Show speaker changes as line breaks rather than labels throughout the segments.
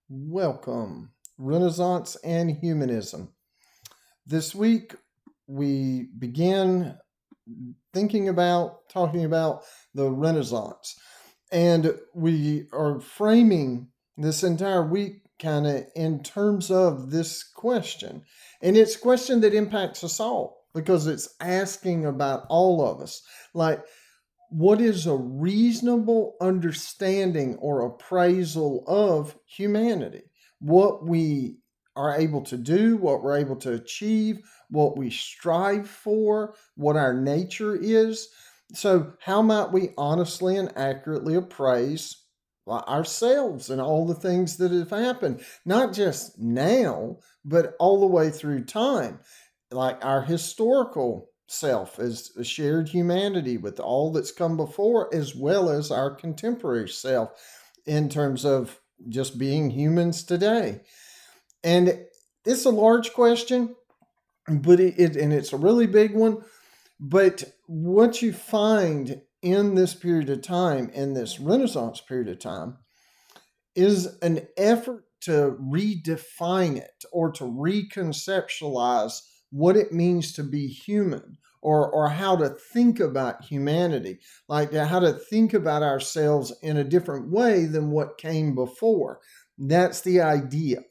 Welcome, Renaissance and Humanism. This week, we begin talking about the Renaissance. And we are framing this entire week kind of in terms of this question. And it's a question that impacts us all because it's asking about all of us. Like, what is a reasonable understanding or appraisal of humanity? What we are able to do, what we're able to achieve, what we strive for, what our nature is. So, how might we honestly and accurately appraise ourselves and all the things that have happened, not just now, but all the way through time? Like our historical self as a shared humanity with all that's come before, as well as our contemporary self in terms of just being humans today. And it's a large question, but and it's a really big one. But what you find in this period of time, in this Renaissance period of time, is an effort to redefine it or to reconceptualize what it means to be human or how to think about humanity, like how to think about ourselves in a different way than what came before. That's the idea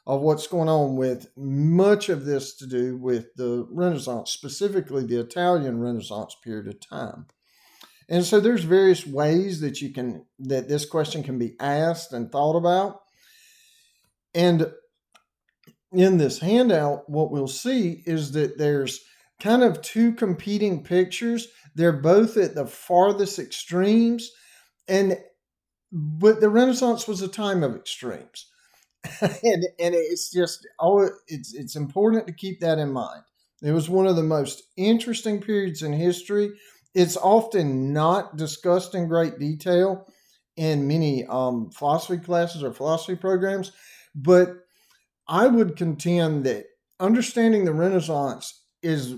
of what's going on with much of this to do with the Renaissance, specifically the Italian Renaissance period of time. And so there's various ways that this question can be asked and thought about. And in this handout, what we'll see is that there's kind of two competing pictures. They're both at the farthest extremes, and but the Renaissance was a time of extremes. And it's just it's important to keep that in mind. It was one of the most interesting periods in history. It's often not discussed in great detail in many philosophy classes or philosophy programs, but I would contend that understanding the Renaissance is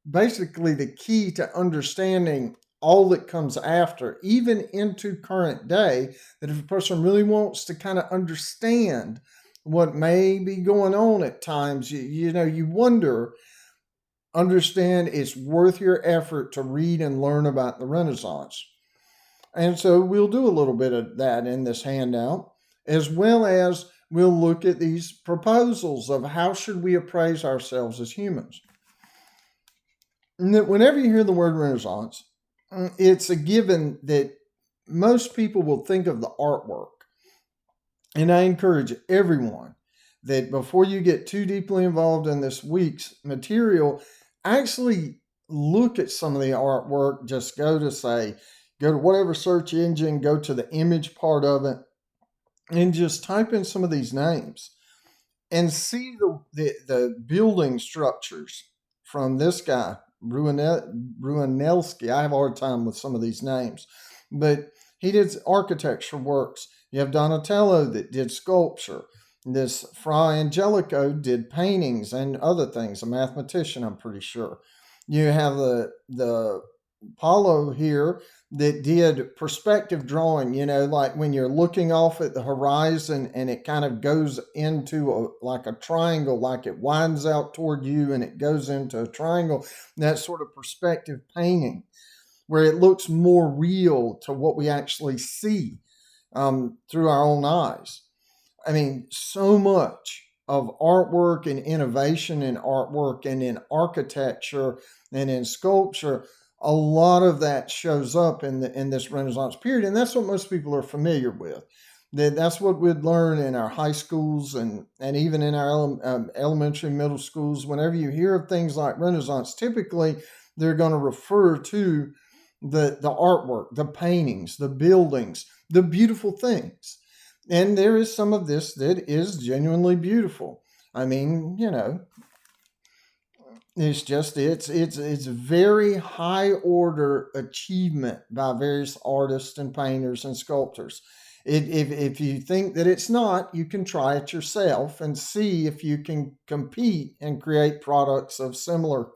basically the key to understanding all that comes after, even into current day. That if a person really wants to kind of understand what may be going on at times, you wonder, understand it's worth your effort to read and learn about the Renaissance. And so we'll do a little bit of that in this handout, as well as we'll look at these proposals of how should we appraise ourselves as humans. Whenever you hear the word Renaissance, it's a given that most people will think of the artwork. And I encourage everyone that before you get too deeply involved in this week's material, actually look at some of the artwork. Just go to whatever search engine, go to the image part of it, and just type in some of these names and see the building structures from this guy, Ruanelski. I have a hard time with some of these names, but he did architecture works. You have Donatello that did sculpture. This Fra Angelico did paintings and other things, a mathematician, I'm pretty sure. You have the Paulo here that did perspective drawing, like when you're looking off at the horizon and it kind of goes into like a triangle, like it winds out toward you and it goes into a triangle, that sort of perspective painting where it looks more real to what we actually see through our own eyes. I mean, so much of artwork and innovation in artwork and in architecture and in sculpture, a lot of that shows up in this Renaissance period, and that's what most people are familiar with. That's what we'd learn in our high schools and even in our elementary, middle schools. Whenever you hear of things like Renaissance, typically they're going to refer to the artwork, the paintings, the buildings, the beautiful things. And there is some of this that is genuinely beautiful. I mean, it's very high order achievement by various artists and painters and sculptors. If you think that it's not, you can try it yourself and see if you can compete and create products of similar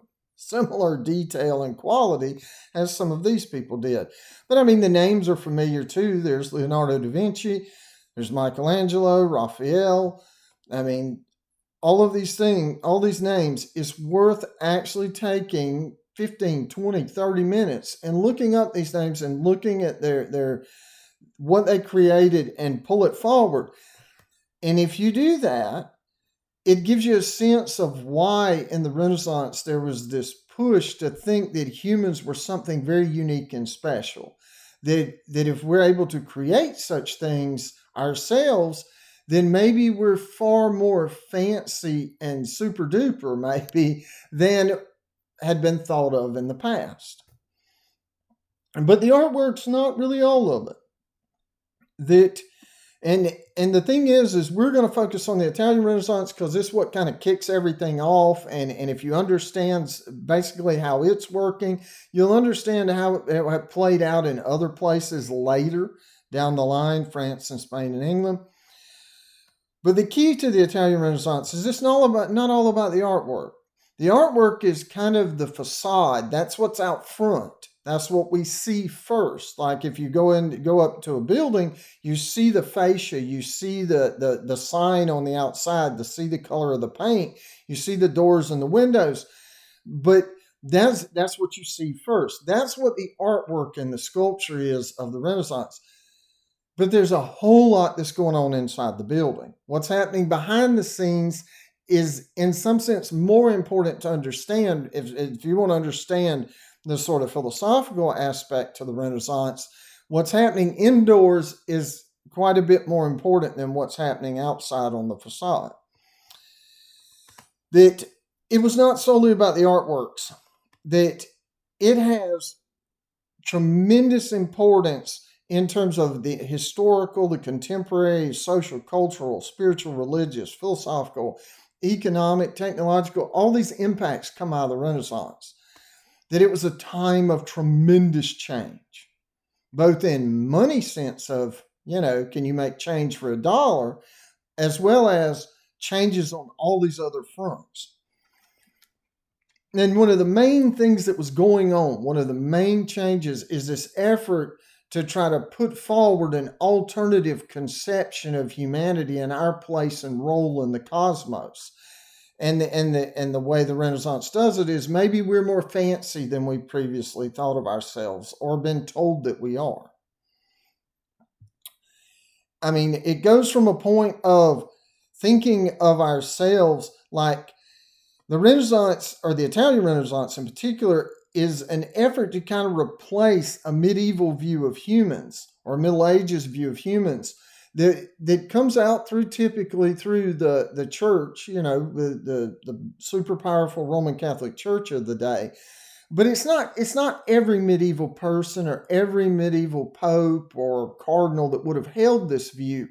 detail and quality as some of these people did. But I mean, the names are familiar too. There's Leonardo da Vinci. There's Michelangelo, Raphael. I mean, all of these things, all these names, it's worth actually taking 15, 20, 30 minutes and looking up these names and looking at their what they created and pull it forward. And if you do that, it gives you a sense of why in the Renaissance there was this push to think that humans were something very unique and special. That if we're able to create such things ourselves, then maybe we're far more fancy and super duper, maybe, than had been thought of in the past. But the artwork's not really all of it. That and the thing is we're going to focus on the Italian Renaissance because this is what kind of kicks everything off. And if you understand basically how it's working, you'll understand how it played out in other places later down the line, France and Spain and England. But the key to the Italian Renaissance is it's not all about the artwork. The artwork is kind of the facade. That's what's out front. That's what we see first. Like if you go up to a building, you see the fascia, you see the sign on the outside, you see the color of the paint, you see the doors and the windows. But that's what you see first. That's what the artwork and the sculpture is of the Renaissance. But there's a whole lot that's going on inside the building. What's happening behind the scenes is in some sense more important to understand if you want to understand the sort of philosophical aspect to the Renaissance. What's happening indoors is quite a bit more important than what's happening outside on the facade. That it was not solely about the artworks, that it has tremendous importance in terms of the historical, the contemporary, social, cultural, spiritual, religious, philosophical, economic, technological, all these impacts come out of the Renaissance. That it was a time of tremendous change, both in money sense of, can you make change for $1, as well as changes on all these other fronts. And one of the main things that was going on, one of the main changes is this effort to try to put forward an alternative conception of humanity and our place and role in the cosmos. And the way the Renaissance does it is maybe we're more fancy than we previously thought of ourselves or been told that we are. I mean, it goes from a point of thinking of ourselves like the Renaissance, or the Italian Renaissance in particular, is an effort to kind of replace a medieval view of humans or Middle Ages view of humans that comes out typically through the church, the super powerful Roman Catholic Church of the day. But it's not every medieval person or every medieval pope or cardinal that would have held this view.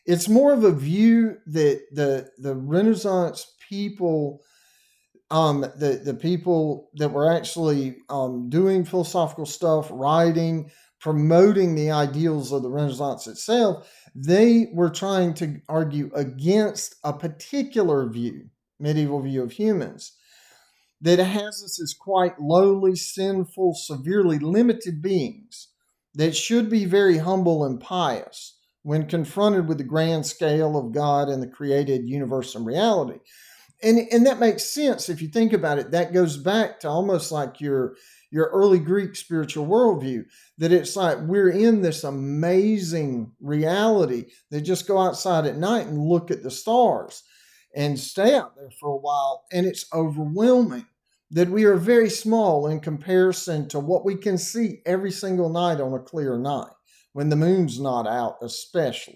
It's more of a view that the Renaissance people, the people that were actually doing philosophical stuff, writing, promoting the ideals of the Renaissance itself, they were trying to argue against a particular view, medieval view of humans, that has us as quite lowly, sinful, severely limited beings that should be very humble and pious when confronted with the grand scale of God and the created universe and reality. And that makes sense if you think about it. That goes back to almost like your early Greek spiritual worldview, that it's like we're in this amazing reality that just go outside at night and look at the stars and stay out there for a while, and it's overwhelming that we are very small in comparison to what we can see every single night on a clear night, when the moon's not out especially.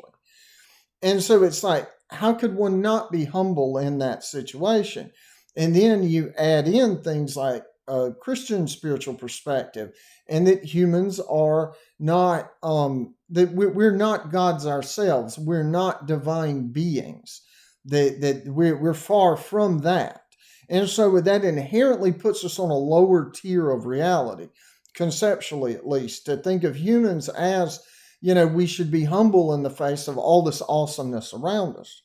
And so it's like, how could one not be humble in that situation? And then you add in things like a Christian spiritual perspective, and that humans are not, that we're not gods ourselves. We're not divine beings. That we're far from that. And so that inherently puts us on a lower tier of reality, conceptually at least, to think of humans as, we should be humble in the face of all this awesomeness around us.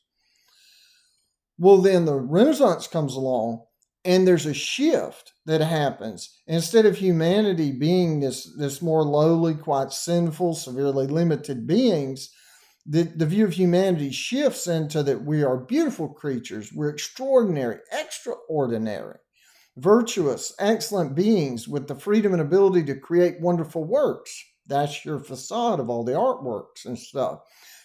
Well, then the Renaissance comes along, and there's a shift that happens. Instead of humanity being this more lowly, quite sinful, severely limited beings, the view of humanity shifts into that we are beautiful creatures, we're extraordinary, extraordinary, virtuous, excellent beings with the freedom and ability to create wonderful works. That's your facade of all the artworks and stuff.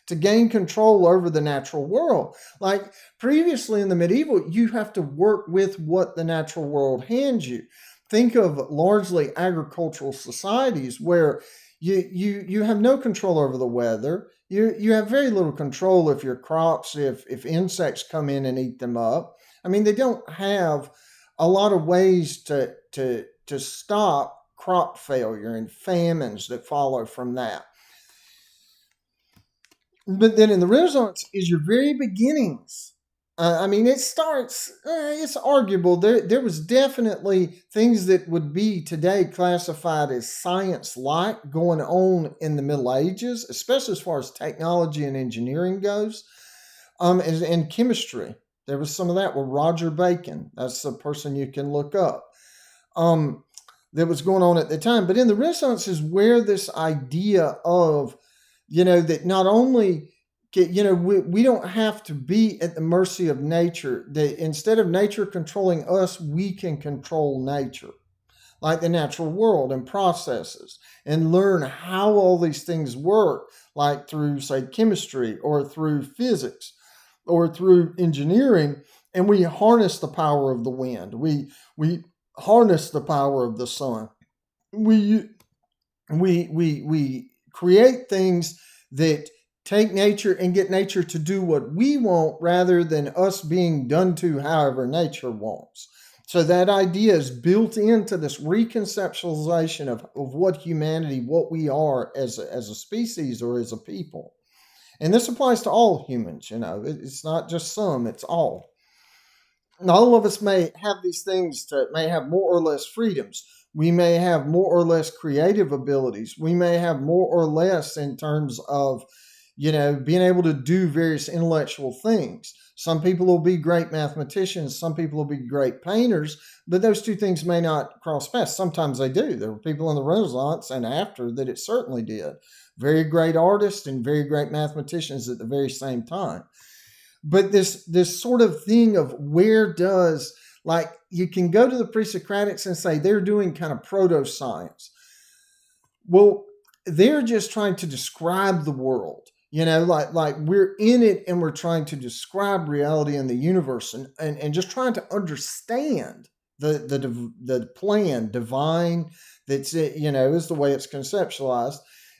To gain control over the natural world. Like previously in the medieval, you have to work with what the natural world hands you. Think of largely agricultural societies where you have no control over the weather. You have very little control if your crops, if insects come in and eat them up. I mean, they don't have a lot of ways to stop crop failure and famines that follow from that. But then in the Renaissance is your very beginnings. I mean, it starts. It's arguable. There was definitely things that would be today classified as science-like going on in the Middle Ages, especially as far as technology and engineering goes, and chemistry. There was some of that with Roger Bacon. That's a person you can look up. That was going on at the time. But in the Renaissance is where this idea of that not only we don't have to be at the mercy of nature, that instead of nature controlling us, we can control nature, like the natural world and processes, and learn how all these things work, like through, say, chemistry or through physics or through engineering. And we harness the power of the wind, we harness the power of the sun, we create things that take nature and get nature to do what we want rather than us being done to however nature wants. So that idea is built into this reconceptualization of what humanity, what we are as a species or as a people. And this applies to all humans, it's not just some, it's all. And all of us may have these things may have more or less freedoms. We may have more or less creative abilities. We may have more or less in terms of, being able to do various intellectual things. Some people will be great mathematicians. Some people will be great painters, but those two things may not cross paths. Sometimes they do. There were people in the Renaissance and after that it certainly did. Very great artists and very great mathematicians at the very same time. But this sort of thing of where does, like, you can go to the pre-Socratics and say they're doing kind of proto-science. Well, they're just trying to describe the world, like we're in it and we're trying to describe reality in the universe and just trying to understand the plan divine that's is the way it's conceptualized,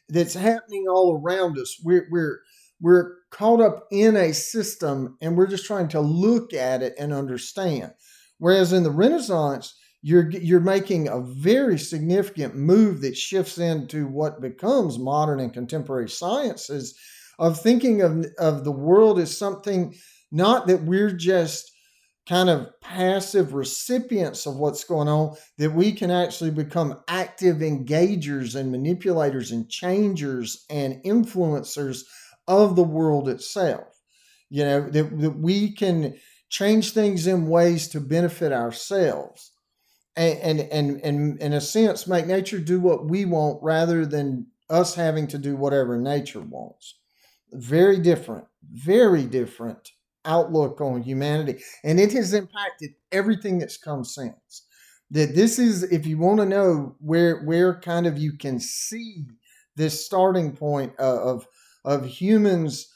that's happening all around us. We're caught up in a system and we're just trying to look at it and understand. Whereas in the Renaissance, you're making a very significant move that shifts into what becomes modern and contemporary sciences, of thinking of the world as something, not that we're just kind of passive recipients of what's going on, that we can actually become active engagers and manipulators and changers and influencers of the world itself. That we can change things in ways to benefit ourselves and in a sense make nature do what we want rather than us having to do whatever nature wants. Very different outlook on humanity. And it has impacted everything that's come since. That this is, if you want to know where kind of you can see this starting point of humans,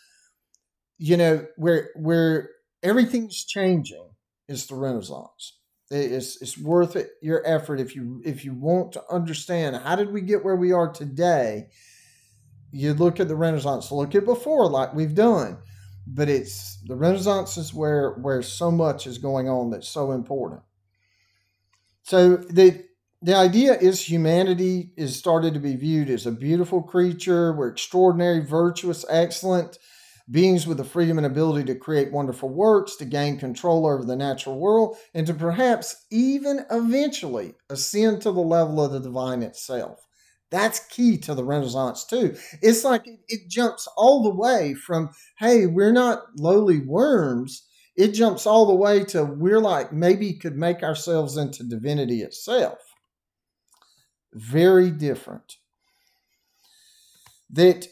where everything's changing, is the Renaissance. It's worth it, your effort, if you want to understand how did we get where we are today. You look at the Renaissance, look at before, like we've done, but it's the Renaissance is where so much is going on that's so important. So the idea is humanity is started to be viewed as a beautiful creature. We're extraordinary, virtuous, excellent beings with the freedom and ability to create wonderful works, to gain control over the natural world, and to perhaps even eventually ascend to the level of the divine itself. That's key to the Renaissance too. It's like it jumps all the way from, hey, we're not lowly worms. It jumps all the way to we're like maybe could make ourselves into divinity itself. Very different. That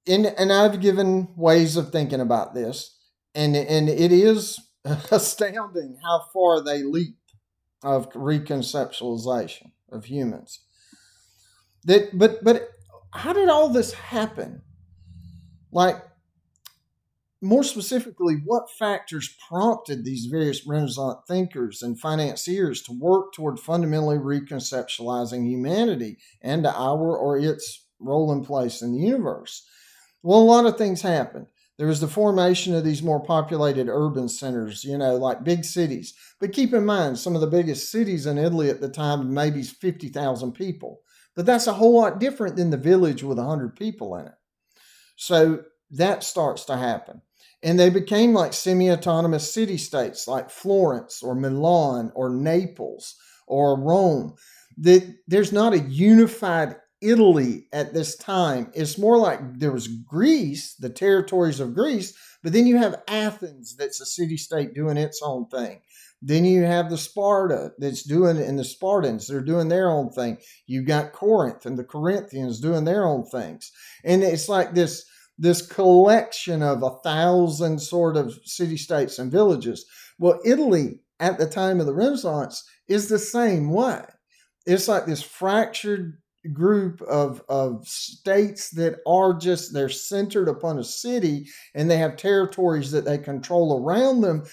and I've given ways of thinking about this, and it is astounding how far they leap of reconceptualization of humans. But how did all this happen? Like, more specifically, what factors prompted these various Renaissance thinkers and financiers to work toward fundamentally reconceptualizing humanity and our or its role and place in the universe? Well, a lot of things happened. There was the formation of these more populated urban centers, like big cities. But keep in mind, some of the biggest cities in Italy at the time, maybe 50,000 people. But that's a whole lot different than the village with 100 people in it. So that starts to happen. And they became like semi autonomous city states like Florence or Milan or Naples or Rome. There's not a unified Italy at this time. It's more like there was Greece, the territories of Greece, but then you have Athens that's a city state doing its own thing. Then you have the Sparta that's doing, and the Spartans, they're doing their own thing. You got Corinth and the Corinthians doing their own things. And it's like this collection of 1,000 sort of city states and villages. Well, Italy at the time of the Renaissance is the same way. It's like this fractured group of states that are just, they're centered upon a city and they have territories that they control around them.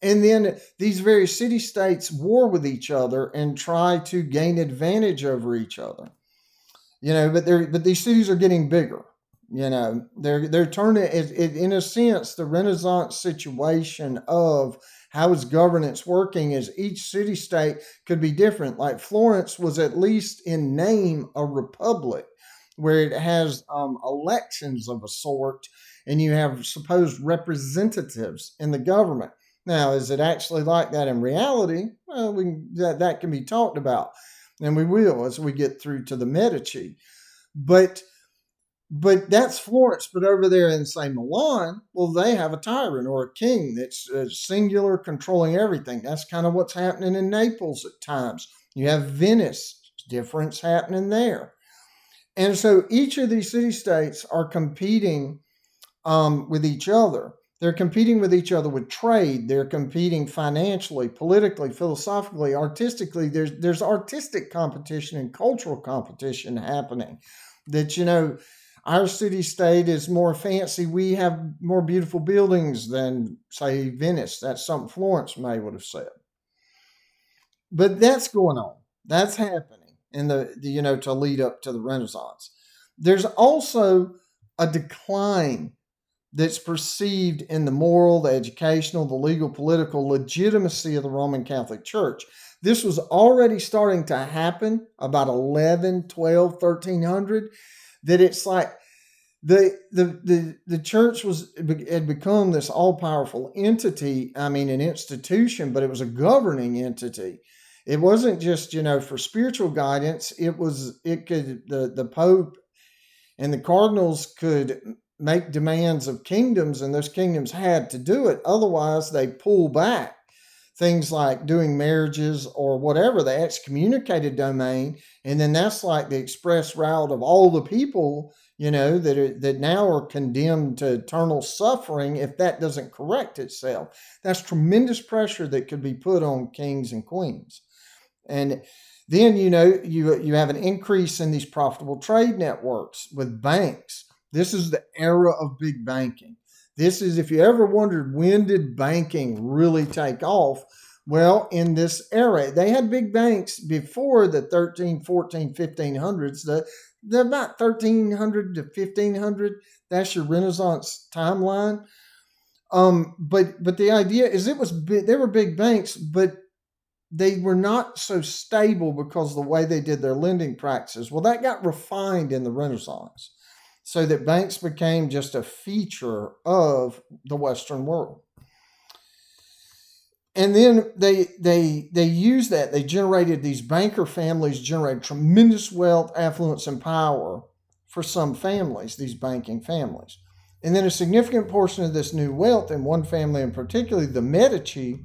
And then these various city states war with each other and try to gain advantage over each other. But these cities are getting bigger. They're turning it, in a sense, the Renaissance situation of how is governance working is each city state could be different. Like Florence was at least in name a republic, where it has elections of a sort, and you have supposed representatives in the government. Now, is it actually like that in reality? Well, that can be talked about, and we will as we get through to the Medici. But that's Florence. But over there in, say, Milan, well, they have a tyrant or a king that's singular, controlling everything. That's kind of what's happening in Naples at times. You have Venice, difference happening there. And so each of these city states are competing with each other. They're competing with each other with trade. They're competing financially, politically, philosophically, artistically. There's artistic competition and cultural competition happening. That, our city state is more fancy. We have more beautiful buildings than, say, Venice. That's something Florence may would have said. But that's going on. That's happening in to lead up to the Renaissance. There's also a decline that's perceived in the moral, the educational, the legal, political legitimacy of the Roman Catholic Church. This was already starting to happen about 11, 12, 1300, that it's like the church had become this all-powerful entity, an institution, but it was a governing entity. It wasn't just, for spiritual guidance. The Pope and the cardinals could make demands of kingdoms, and those kingdoms had to do it. Otherwise, they pull back. Things like doing marriages or whatever, they excommunicated domain, and then that's like the express route of all the people, that now are condemned to eternal suffering if that doesn't correct itself. That's tremendous pressure that could be put on kings and queens. And then, you have an increase in these profitable trade networks with banks. This is the era of big banking. This is, if you ever wondered, when did banking really take off? Well, in this era, they had big banks before the 13, 14, 1500s. The about 1300 to 1500, that's your Renaissance timeline. But the idea is they were big banks, but they were not so stable because of the way they did their lending practices. Well, that got refined in the Renaissance, so that banks became just a feature of the Western world. And then they used that. They generated, these banker families generated tremendous wealth, affluence, and power for some families, these banking families. And then a significant portion of this new wealth, in one family in particular, the Medici,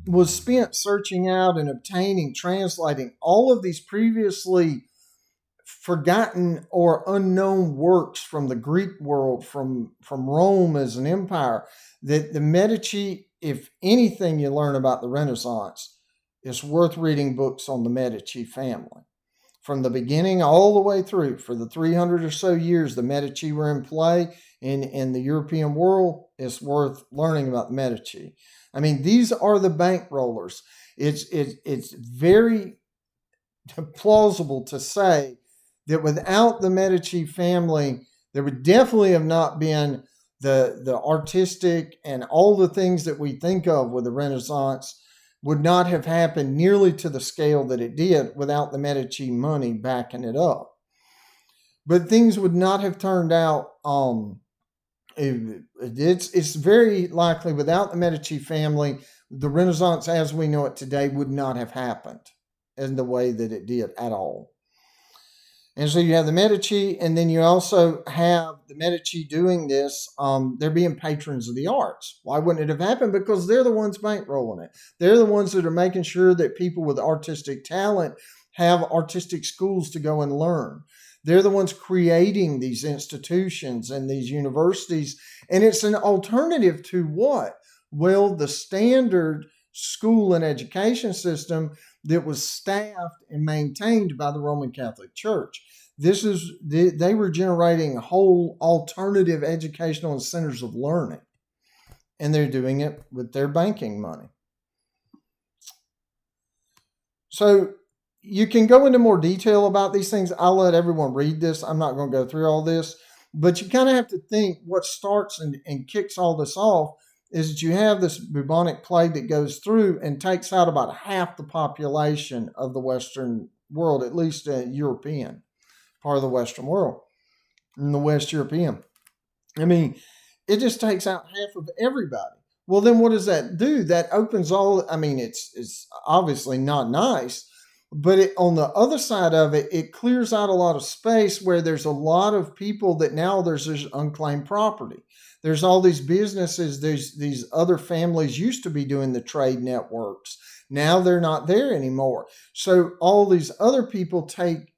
was spent searching out and obtaining, translating all of these previously forgotten or unknown works from the Greek world, from Rome as an empire, that the Medici, if anything you learn about the Renaissance, it's worth reading books on the Medici family. From the beginning all the way through, for the 300 or so years the Medici were in play in the European world, it's worth learning about the Medici. I mean, these are the bankrollers. It's very plausible to say that without the Medici family, there would definitely have not been the artistic and all the things that we think of with the Renaissance would not have happened nearly to the scale that it did without the Medici money backing it up. But things would not have turned out. It's very likely without the Medici family, the Renaissance as we know it today would not have happened in the way that it did at all. And so you have the Medici, and then you also have the Medici doing this. They're being patrons of the arts. Why wouldn't it have happened? Because they're the ones bankrolling it. They're the ones that are making sure that people with artistic talent have artistic schools to go and learn. They're the ones creating these institutions and these universities. And it's an alternative to what? Well, the standard school and education system that was staffed and maintained by the Roman Catholic Church. They were generating whole alternative educational centers of learning, and they're doing it with their banking money. So you can go into more detail about these things. I'll let everyone read this. I'm not going to go through all this, but you kind of have to think what starts and kicks all this off is that you have this bubonic plague that goes through and takes out about half the population of the Western world, at least European part of the Western world, in the West European. I mean, it just takes out half of everybody. Well, then what does that do? That opens all, I mean, it's obviously not nice, but on the other side of it, it clears out a lot of space where there's a lot of people that now there's this unclaimed property. There's all these businesses, these other families used to be doing the trade networks. Now they're not there anymore. So all these other people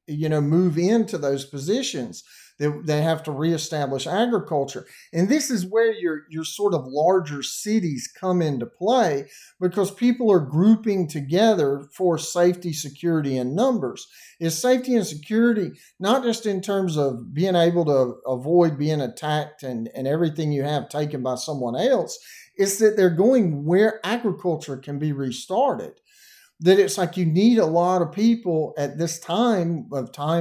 move into those positions. They have to reestablish agriculture. And this is where your sort of larger cities come into play because people are grouping together for safety, security, and numbers. Is safety and security not just in terms of being able to avoid being attacked and everything you have taken by someone else? It's that they're going where agriculture can be restarted. That it's like you need a lot of people at this time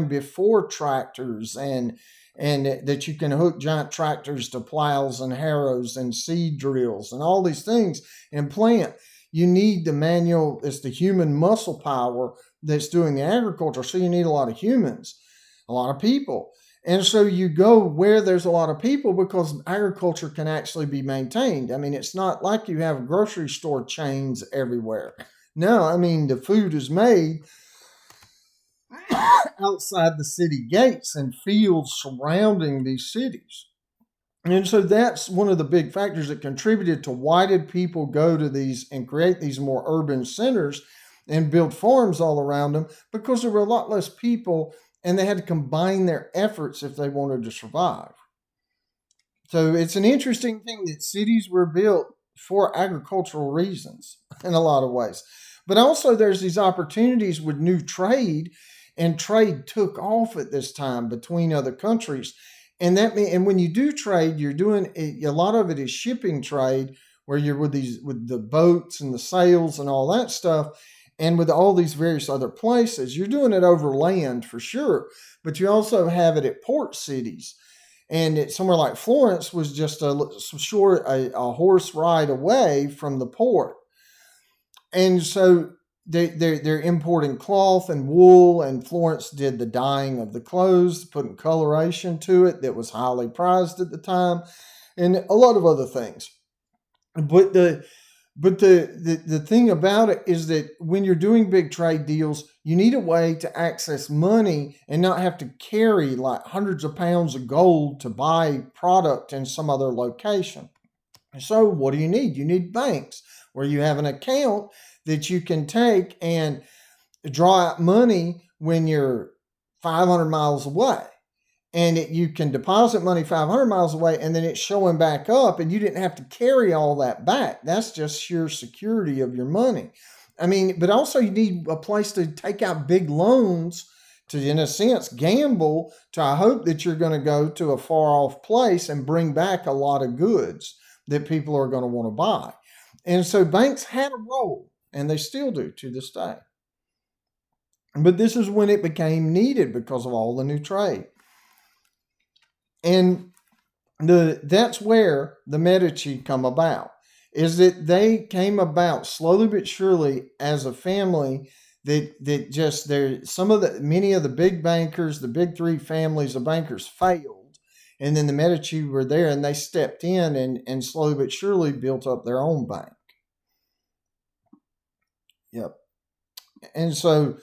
before tractors and that you can hook giant tractors to plows and harrows and seed drills and all these things and plant. You need it's the human muscle power that's doing the agriculture. So you need a lot of humans, a lot of people. And so you go where there's a lot of people because agriculture can actually be maintained. I mean, it's not like you have grocery store chains everywhere. No, I mean, the food is made outside the city gates and fields surrounding these cities. And so that's one of the big factors that contributed to why did people go to these and create these more urban centers and build farms all around them? Because there were a lot less people and they had to combine their efforts if they wanted to survive. So it's an interesting thing that cities were built for agricultural reasons in a lot of ways. But also there's these opportunities with new trade, and trade took off at this time between other countries. And when you do trade, you're doing a lot of it is shipping trade, where you're with the boats and the sails and all that stuff, and with all these various other places. You're doing it over land for sure, but you also have it at port cities. And somewhere like Florence was just a horse ride away from the port. And so they're importing cloth and wool, and Florence did the dyeing of the clothes, putting coloration to it that was highly prized at the time, and a lot of other things. But the thing about it is that when you're doing big trade deals, you need a way to access money and not have to carry like hundreds of pounds of gold to buy product in some other location. So what do you need? You need banks where you have an account that you can take and draw out money when your 500 miles away. And you can deposit money 500 miles away, and then it's showing back up, and you didn't have to carry all that back. That's just sheer security of your money. I mean, but also you need a place to take out big loans to, in a sense, gamble to hope that you're going to go to a far off place and bring back a lot of goods that people are going to want to buy. And so banks had a role, and they still do to this day. But this is when it became needed because of all the new trade. And that's where the Medici come about, is that they came about slowly but surely as a family that just there many of the big bankers, the big three families of bankers failed. And then the Medici were there and they stepped in and slowly but surely built up their own bank. Yep. And so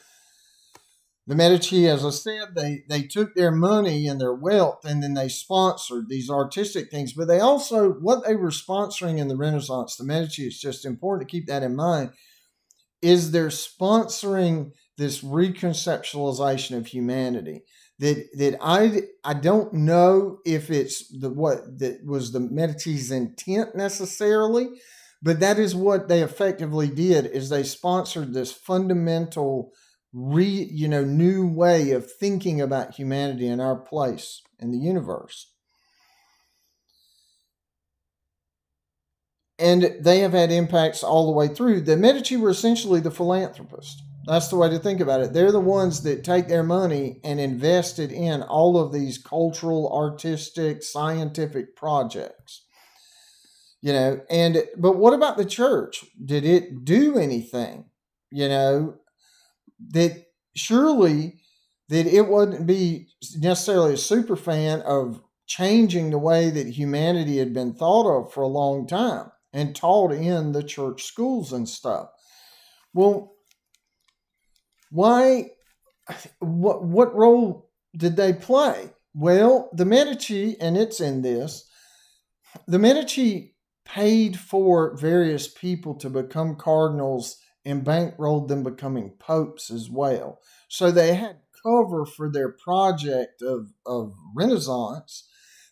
the Medici, as I said, they took their money and their wealth and then they sponsored these artistic things. But they also, what they were sponsoring in the Renaissance, the Medici, it's just important to keep that in mind, is they're sponsoring this reconceptualization of humanity. That I don't know if it's what that was the Medici's intent necessarily, but that is what they effectively did, is they sponsored this fundamental new way of thinking about humanity and our place in the universe. And they have had impacts all the way through. The Medici were essentially the philanthropists. That's the way to think about it. They're the ones that take their money and invest it in all of these cultural, artistic, scientific projects. But what about the church? Did it do anything? That surely that it wouldn't be necessarily a super fan of changing the way that humanity had been thought of for a long time and taught in the church schools and stuff. Well, why? What role did they play? Well, the Medici, and it's in this, the Medici paid for various people to become cardinals and bankrolled them becoming popes as well. So they had cover for their project of Renaissance.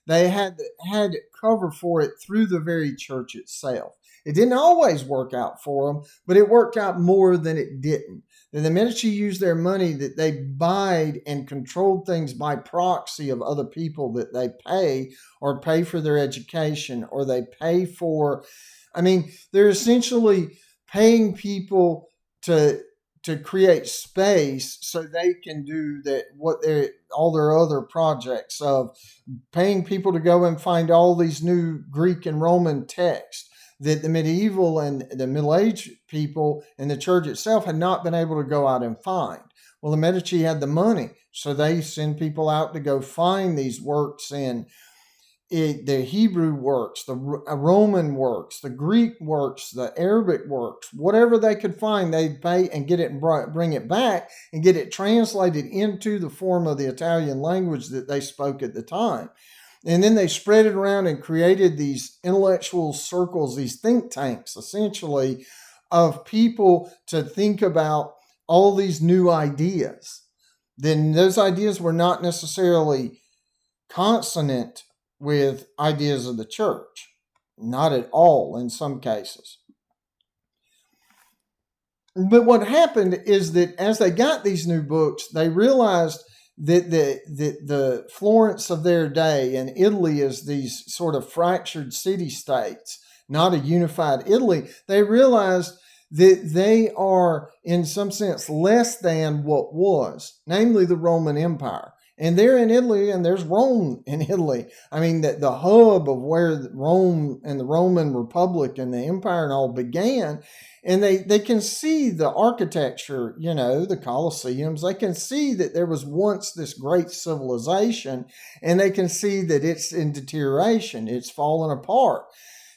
They had cover for it through the very church itself. It didn't always work out for them, but it worked out more than it didn't. And the Medici used their money that they buyed and controlled things by proxy of other people that they pay for their education, or they pay for. I mean, they're essentially paying people to create space so they can do all their other projects of paying people to go and find all these new Greek and Roman texts that the medieval and the Middle Age people and the church itself had not been able to go out and find. Well, the Medici had the money, so they send people out to go find these works in the Hebrew works, the Roman works, the Greek works, the Arabic works, whatever they could find, they'd pay and get it and bring it back and get it translated into the form of the Italian language that they spoke at the time. And then they spread it around and created these intellectual circles, these think tanks, essentially, of people to think about all these new ideas. Then those ideas were not necessarily consonant with ideas of the church. Not at all in some cases. But what happened is that as they got these new books, they realized that the Florence of their day and Italy as these sort of fractured city-states, not a unified Italy, they realized that they are in some sense less than what was, namely the Roman Empire. And they're in Italy, and there's Rome in Italy. I mean, the hub of where Rome and the Roman Republic and the empire and all began. And they can see the architecture, the Colosseums. They can see that there was once this great civilization, and they can see that it's in deterioration. It's fallen apart.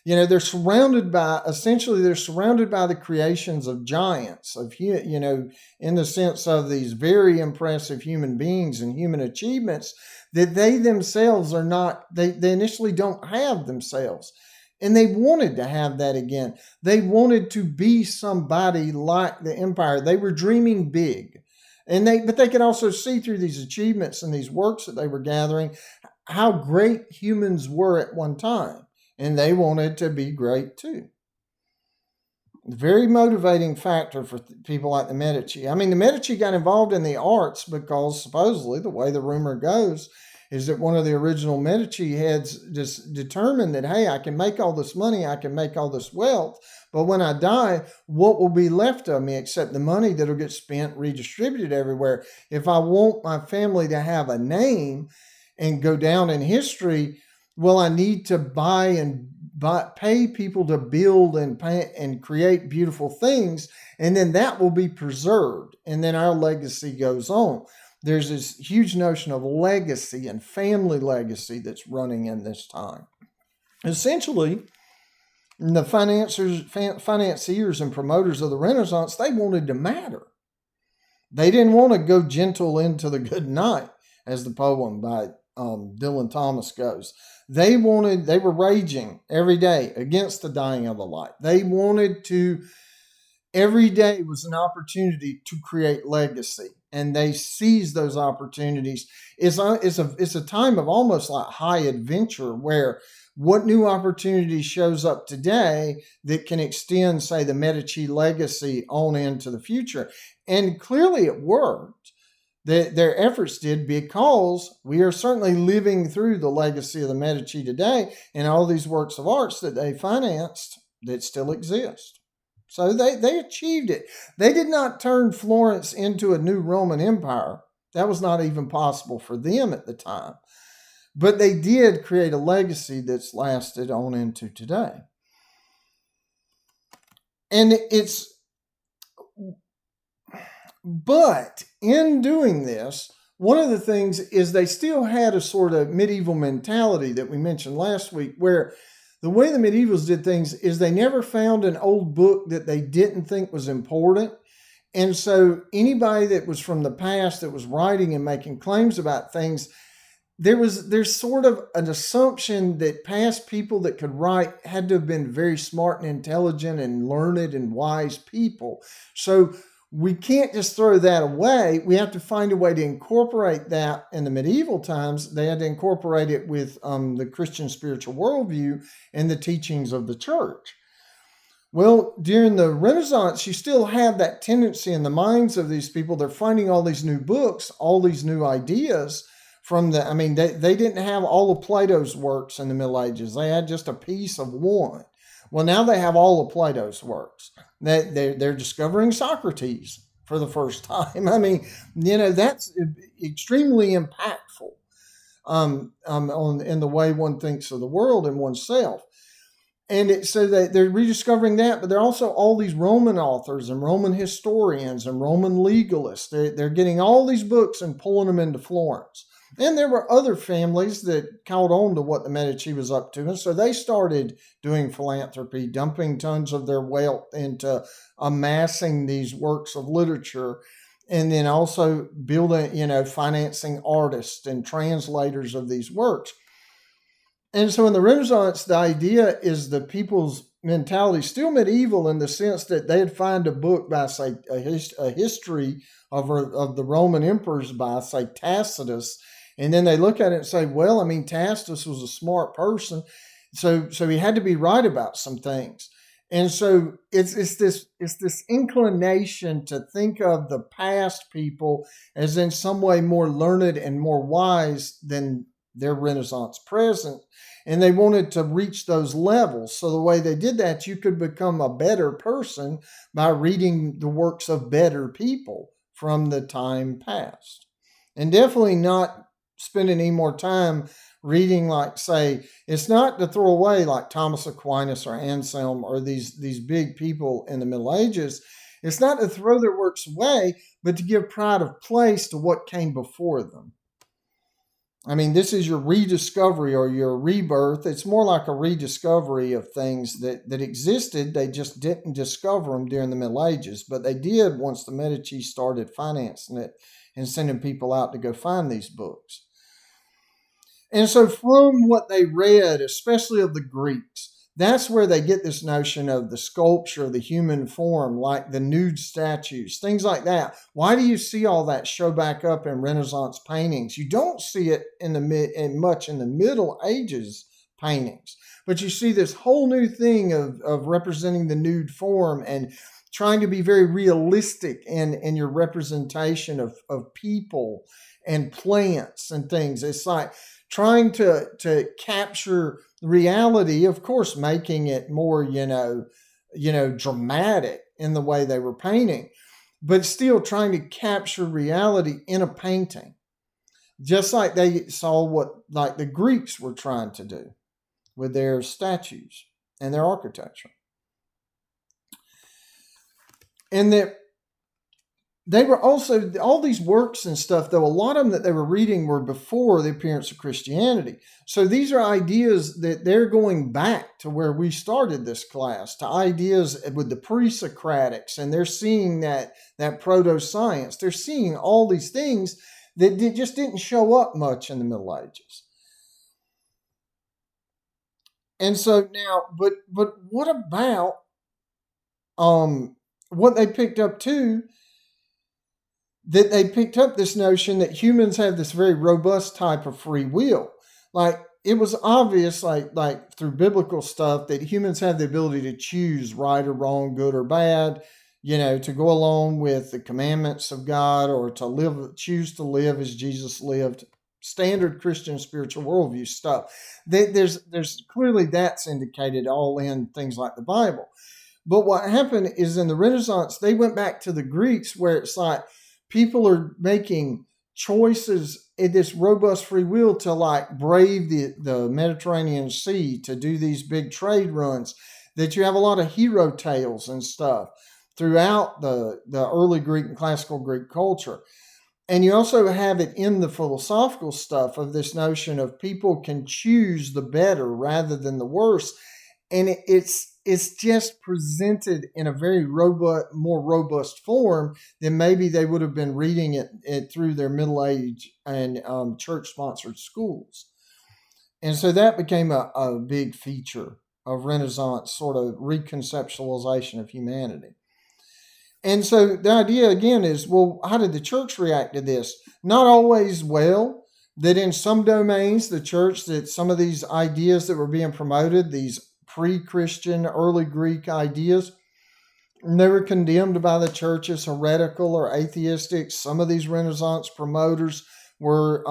They're surrounded by the creations of giants, in the sense of these very impressive human beings and human achievements that they themselves are not, they initially don't have themselves. And they wanted to have that again. They wanted to be somebody like the empire. They were dreaming big. But they could also see through these achievements and these works that they were gathering how great humans were at one time, and they wanted to be great too. Very motivating factor for people like the Medici. I mean, the Medici got involved in the arts because supposedly, the way the rumor goes, is that one of the original Medici heads just determined that, hey, I can make all this money, I can make all this wealth, but when I die, what will be left of me except the money that'll get spent, redistributed everywhere? If I want my family to have a name and go down in history, well, I need to pay people to build and create beautiful things, and then that will be preserved, and then our legacy goes on. There's this huge notion of legacy and family legacy that's running in this time. Essentially, the financiers and promoters of the Renaissance, they wanted to matter. They didn't want to go gentle into the good night, as the poem by Dylan Thomas goes. They were raging every day against the dying of the light. They wanted to, every day was an opportunity to create legacy, and they seized those opportunities. It's a time of almost like high adventure, where what new opportunity shows up today that can extend, say, the Medici legacy on into the future. And clearly it worked. Their efforts did, because we are certainly living through the legacy of the Medici today and all these works of arts that they financed that still exist. So they achieved it. They did not turn Florence into a new Roman Empire. That was not even possible for them at the time. But they did create a legacy that's lasted on into today. But in doing this, one of the things is they still had a sort of medieval mentality that we mentioned last week, where the way the medievals did things is they never found an old book that they didn't think was important. And so anybody that was from the past that was writing and making claims about things, there's sort of an assumption that past people that could write had to have been very smart and intelligent and learned and wise people. So we can't just throw that away. We have to find a way to incorporate that. In the medieval times, they had to incorporate it with the Christian spiritual worldview and the teachings of the church. Well, during the Renaissance, you still have that tendency in the minds of these people. They're finding all these new books, all these new ideas they didn't have all of Plato's works in the Middle Ages. They had just a piece of one. Well, now they have all of Plato's works. They're discovering Socrates for the first time. That's extremely impactful in the way one thinks of the world and oneself. And so they're rediscovering that, but there are also all these Roman authors and Roman historians and Roman legalists. They're getting all these books and pulling them into Florence. And there were other families that caught on to what the Medici was up to. And so they started doing philanthropy, dumping tons of their wealth into amassing these works of literature, and then also building, financing artists and translators of these works. And so in the Renaissance, the idea is the people's mentality still medieval in the sense that they'd find a book by, say, a history of the Roman emperors by, say, Tacitus. And then they look at it and say, well, Tacitus was a smart person, so he had to be right about some things. And so it's this inclination to think of the past people as in some way more learned and more wise than their Renaissance present. And they wanted to reach those levels. So the way they did that, you could become a better person by reading the works of better people from the time past. And definitely not spending any more time reading, like, say, it's not to throw away like Thomas Aquinas or Anselm or these big people in the Middle Ages. It's not to throw their works away, but to give pride of place to what came before them. This is your rediscovery or your rebirth. It's more like a rediscovery of things that existed. They just didn't discover them during the Middle Ages, but they did once the Medici started financing it and sending people out to go find these books. And so from what they read, especially of the Greeks, That's where they get this notion of the sculpture, the human form, like the nude statues, things like that. Why do you see all that show back up in Renaissance paintings? You don't see it much in the Middle Ages paintings, but you see this whole new thing of representing the nude form and trying to be very realistic in your representation of people and plants and things. It's like trying to capture reality, of course, making it more, dramatic in the way they were painting, but still trying to capture reality in a painting, just like they saw what like the Greeks were trying to do with their statues and their architecture. And that they were also, all these works and stuff, though, a lot of them that they were reading were before the appearance of Christianity. So these are ideas that they're going back to where we started this class, to ideas with the pre-Socratics, and they're seeing that proto-science. They're seeing all these things that just didn't show up much in the Middle Ages. And so now, but what about what they picked up too? That they picked up this notion that humans have this very robust type of free will. Like it was obvious, like through biblical stuff, that humans have the ability to choose right or wrong, good or bad, to go along with the commandments of God or to choose to live as Jesus lived. Standard Christian spiritual worldview stuff. There's clearly that's indicated all in things like the Bible. But what happened is in the Renaissance, they went back to the Greeks where it's like, people are making choices in this robust free will to like brave the Mediterranean Sea, to do these big trade runs, that you have a lot of hero tales and stuff throughout the early Greek and classical Greek culture. And you also have it in the philosophical stuff of this notion of people can choose the better rather than the worse. And it's just presented in a very more robust form than maybe they would have been reading it through their Middle Age and church-sponsored schools. And so that became a big feature of Renaissance sort of reconceptualization of humanity. And so the idea again is, well, how did the church react to this? Not always well. That in some domains, the church, that some of these ideas that were being promoted, these pre-Christian, early Greek ideas, they were condemned by the church as heretical or atheistic. Some of these Renaissance promoters were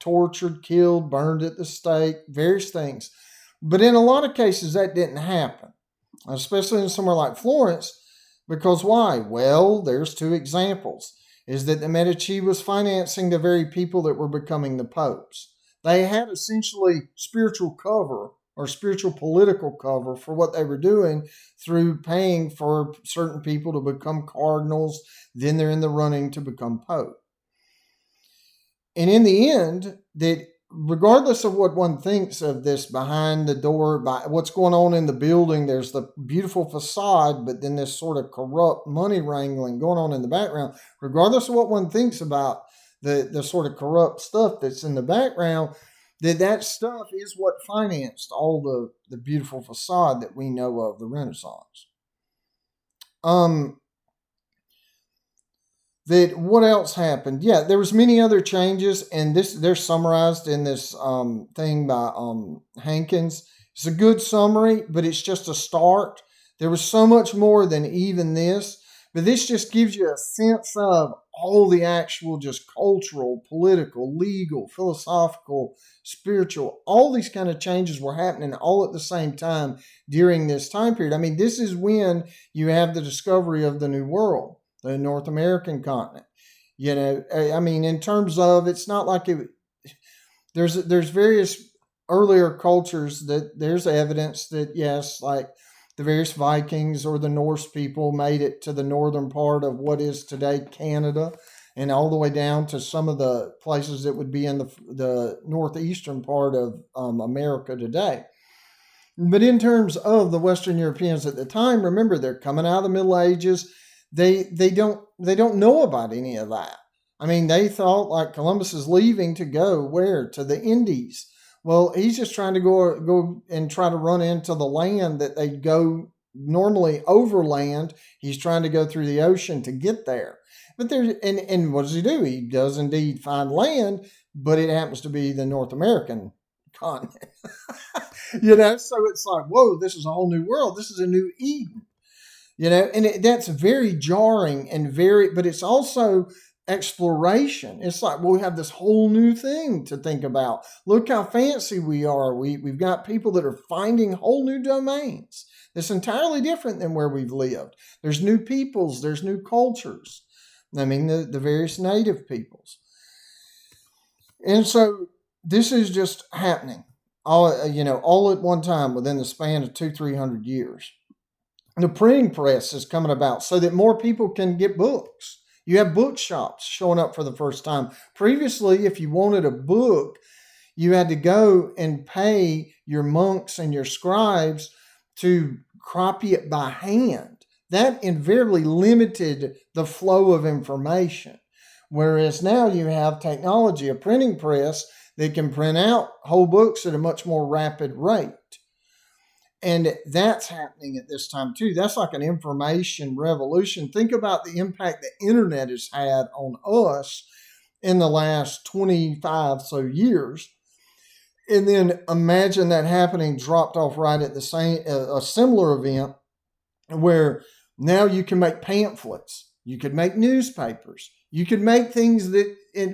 tortured, killed, burned at the stake, various things. But in a lot of cases, that didn't happen, especially in somewhere like Florence. Because why? Well, there's two examples. Is that the Medici was financing the very people that were becoming the popes. They had essentially spiritual cover or spiritual political cover for what they were doing through paying for certain people to become cardinals. Then they're in the running to become pope. And in the end, that regardless of what one thinks of this behind the door, by what's going on in the building, there's the beautiful facade, but then this sort of corrupt money wrangling going on in the background. Regardless of what one thinks about the sort of corrupt stuff that's in the background, that stuff is what financed all the beautiful facade that we know of the Renaissance. That what else happened? Yeah, there was many other changes, and they're summarized in this thing by Hankins. It's a good summary, but it's just a start. There was so much more than even this, but this just gives you a sense of all the actual just cultural, political, legal, philosophical, spiritual, all these kind of changes were happening all at the same time during this time period. I mean, this is when you have the discovery of the New World, the North American continent. I mean, in terms of, it's not like there's various earlier cultures that there's evidence that, yes, like the various Vikings or the Norse people made it to the northern part of what is today Canada, and all the way down to some of the places that would be in the northeastern part of America today. But in terms of the Western Europeans at the time, remember, they're coming out of the Middle Ages. They don't know about any of that. I mean, they thought like Columbus is leaving to go where? To the Indies. Well, he's just trying to go and try to run into the land that they go normally overland. He's trying to go through the ocean to get there. But there's and what does he do? He does indeed find land, but it happens to be the North American continent. So it's like, whoa, this is a whole new world. This is a new Eden. And that's very jarring and but it's also exploration. It's like, well, we have this whole new thing to think about. Look how fancy we are. We've got people that are finding whole new domains that's entirely different than where we've lived. There's new peoples, there's new cultures. I mean, the various native peoples. And so this is just happening all at one time within the span of 300 years. The printing press is coming about so that more people can get books. You have bookshops showing up for the first time. Previously, if you wanted a book, you had to go and pay your monks and your scribes to copy it by hand. That invariably limited the flow of information. Whereas now you have technology, a printing press that can print out whole books at a much more rapid rate. And that's happening at this time too. That's like an information revolution. Think about the impact the internet has had on us in the last 25 so years. And then imagine that happening dropped off right at the same, a similar event where now you can make pamphlets. You could make newspapers. You could make things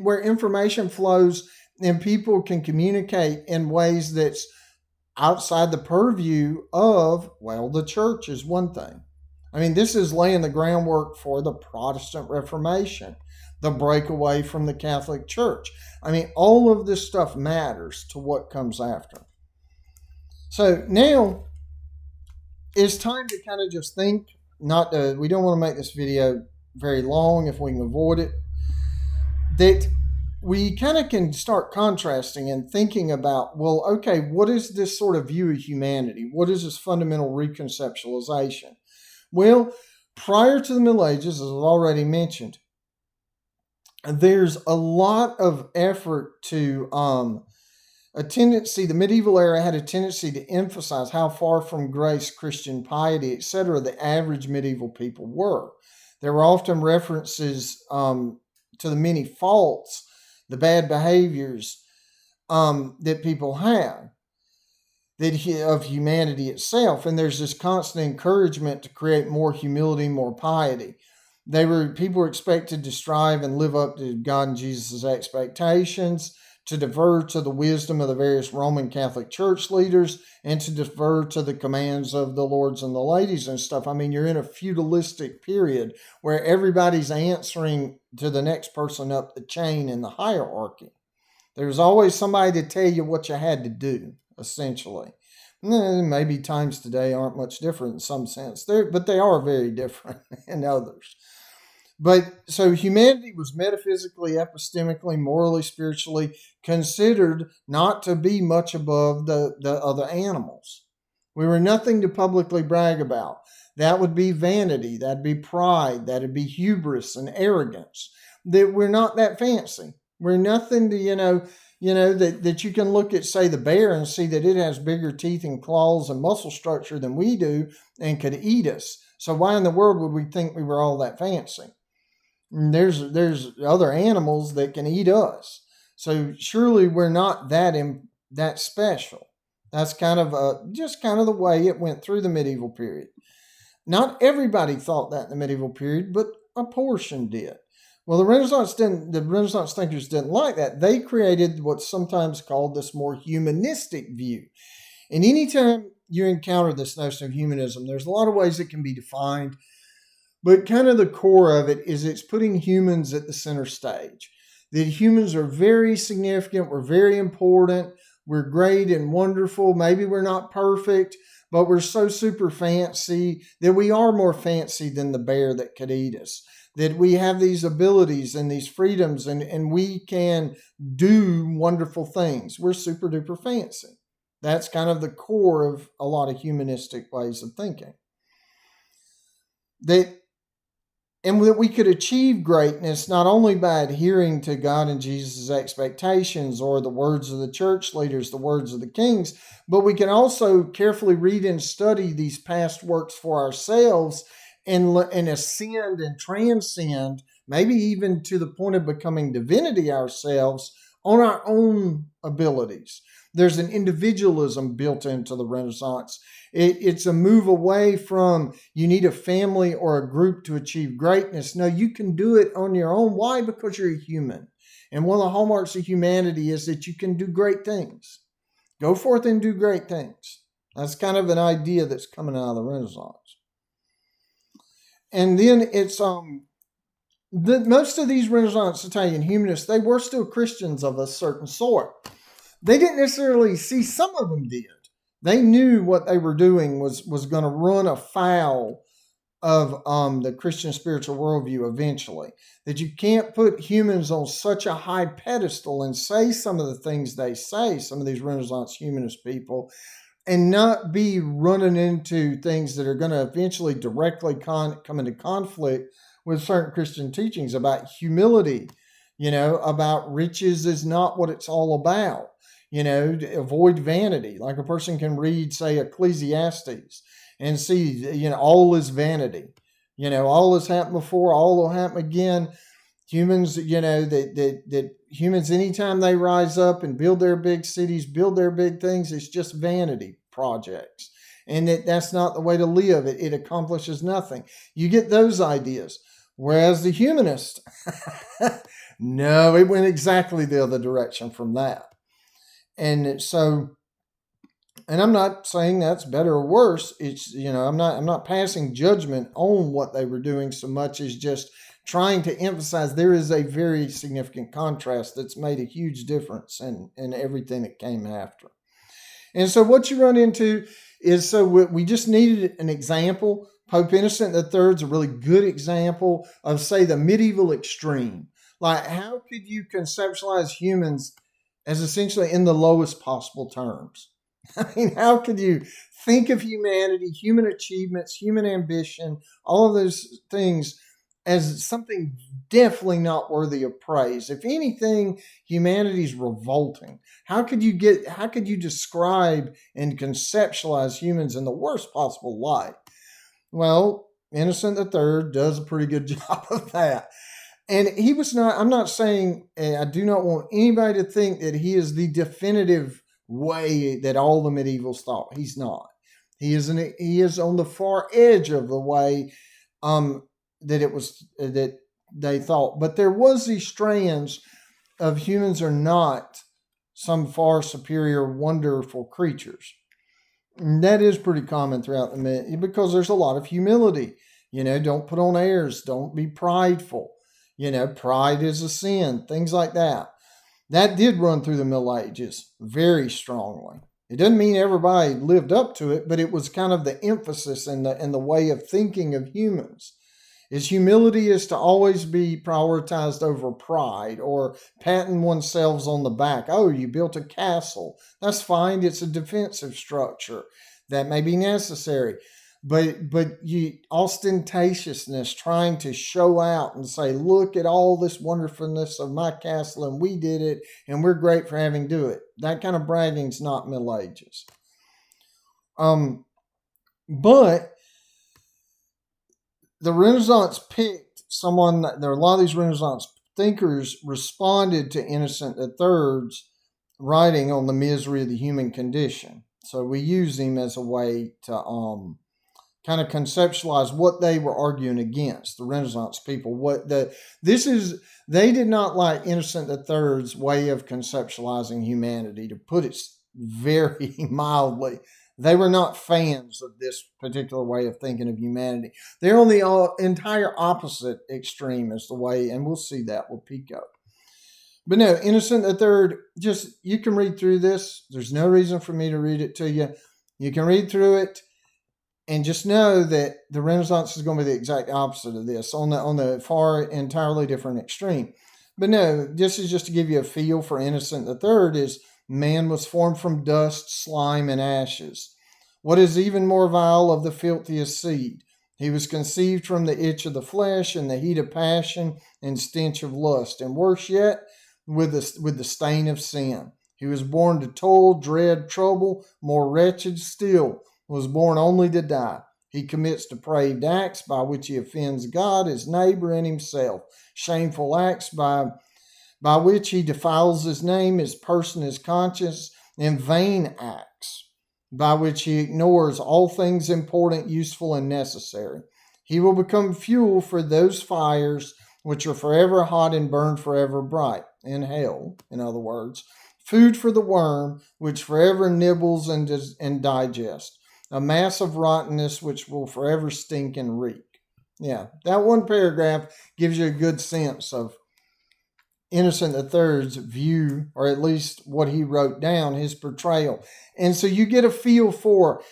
where information flows and people can communicate in ways that's outside the purview of, well, the church is one thing. I mean, this is laying the groundwork for the Protestant Reformation, the breakaway from the Catholic Church. I mean, all of this stuff matters to what comes after. So now it's time to kind of just think, we don't want to make this video very long if we can avoid it, that we kind of can start contrasting and thinking about, well, okay, what is this sort of view of humanity? What is this fundamental reconceptualization? Well, prior to the Middle Ages, as I've already mentioned, there's a lot of effort to the medieval era had a tendency to emphasize how far from grace, Christian piety, etc., the average medieval people were. There were often references to the many faults, the bad behaviors that people have of humanity itself. And there's this constant encouragement to create more humility, more piety. People were expected to strive and live up to God and Jesus' expectations, to defer to the wisdom of the various Roman Catholic Church leaders, and to defer to the commands of the lords and the ladies and stuff. I mean, you're in a feudalistic period where everybody's answering to the next person up the chain in the hierarchy. There's always somebody to tell you what you had to do, essentially. Maybe times today aren't much different in some sense, but they are very different in others. But so humanity was metaphysically, epistemically, morally, spiritually considered not to be much above the other animals. We were nothing to publicly brag about. That would be vanity. That'd be pride. That'd be hubris and arrogance. That we're not that fancy. We're nothing to, that you can look at, say, the bear and see that it has bigger teeth and claws and muscle structure than we do and could eat us. So why in the world would we think we were all that fancy? There's other animals that can eat us. So surely we're not that special. That's kind of just kind of the way it went through the medieval period. Not everybody thought that in the medieval period, but a portion did. Well, the Renaissance thinkers didn't like that. They created what's sometimes called this more humanistic view. And anytime you encounter this notion of humanism, there's a lot of ways it can be defined. But kind of the core of it is it's putting humans at the center stage. That humans are very significant, we're very important, we're great and wonderful. Maybe we're not perfect, but we're so super fancy that we are more fancy than the bear that could eat us. That we have these abilities and these freedoms and we can do wonderful things. We're super duper fancy. That's kind of the core of a lot of humanistic ways of thinking. and that we could achieve greatness not only by adhering to God and Jesus' expectations or the words of the church leaders, the words of the kings, but we can also carefully read and study these past works for ourselves and ascend and transcend, maybe even to the point of becoming divinity ourselves on our own abilities. There's an individualism built into the Renaissance. It's a move away from you need a family or a group to achieve greatness. No, you can do it on your own. Why? Because you're a human. And one of the hallmarks of humanity is that you can do great things. Go forth and do great things. That's kind of an idea that's coming out of the Renaissance. And then it's most of these Renaissance Italian humanists, they were still Christians of a certain sort. They didn't necessarily see, some of them did. They knew what they were doing was going to run afoul of the Christian spiritual worldview eventually. That you can't put humans on such a high pedestal and say some of the things they say, some of these Renaissance humanist people, and not be running into things that are going to eventually directly come into conflict with certain Christian teachings about humility, about riches is not what it's all about. Avoid vanity. Like a person can read, say, Ecclesiastes and see, all is vanity. All has happened before, all will happen again. Humans, that humans, anytime they rise up and build their big cities, build their big things, it's just vanity projects. And that's not the way to live. It accomplishes nothing. You get those ideas. Whereas the humanist, no, it went exactly the other direction from that. And so, and I'm not saying that's better or worse. It's, I'm not passing judgment on what they were doing so much as just trying to emphasize there is a very significant contrast that's made a huge difference in everything that came after. And so what you run into is, so we just needed an example. Pope Innocent III is a really good example of, say, the medieval extreme. Like, how could you conceptualize humans as essentially in the lowest possible terms? I mean, how could you think of humanity, human achievements, human ambition, all of those things as something definitely not worthy of praise? If anything, humanity's revolting. How could you describe and conceptualize humans in the worst possible light? Well, Innocent III does a pretty good job of that. And he was not, I'm not saying, I do not want anybody to think that he is the definitive way that all the medievals thought. He's not. He is on the far edge of the way that they thought. But there was these strands of humans are not some far superior, wonderful creatures. And that is pretty common throughout the because there's a lot of humility. Don't put on airs. Don't be prideful. Pride is a sin. Things like that. That did run through the Middle Ages very strongly. It doesn't mean everybody lived up to it, but it was kind of the emphasis and the way of thinking of humans. Humility is to always be prioritized over pride or patting oneself on the back. Oh, you built a castle. That's fine. It's a defensive structure. That may be necessary. But ostentatiousness, trying to show out and say, look at all this wonderfulness of my castle and we did it and we're great for having do it. That kind of bragging's not Middle Ages. But the Renaissance picked someone, there are a lot of these Renaissance thinkers responded to Innocent III's writing on the misery of the human condition. So we use him as a way to kind of conceptualize what they were arguing against, the Renaissance people. They did not like Innocent III's way of conceptualizing humanity, to put it very mildly. They were not fans of this particular way of thinking of humanity. They're on the entire opposite extreme as the way, and we'll see that with Pico. But no, Innocent III, you can read through this. There's no reason for me to read it to you. You can read through it and just know that the Renaissance is going to be the exact opposite of this, on the far entirely different extreme. But no, this is just to give you a feel for Innocent III is man was formed from dust, slime, and ashes. What is even more vile of the filthiest seed? He was conceived from the itch of the flesh and the heat of passion and stench of lust, and worse yet, with the stain of sin. He was born to toil, dread, trouble, more wretched still, was born only to die. He commits depraved acts by which he offends God, his neighbor, and himself. Shameful acts by which he defiles his name, his person, his conscience, and vain acts by which he ignores all things important, useful, and necessary. He will become fuel for those fires which are forever hot and burn forever bright, in hell, in other words. Food for the worm, which forever nibbles and digests. A mass of rottenness which will forever stink and reek. Yeah, that one paragraph gives you a good sense of Innocent III's view, or at least what he wrote down, his portrayal. And so you get a feel for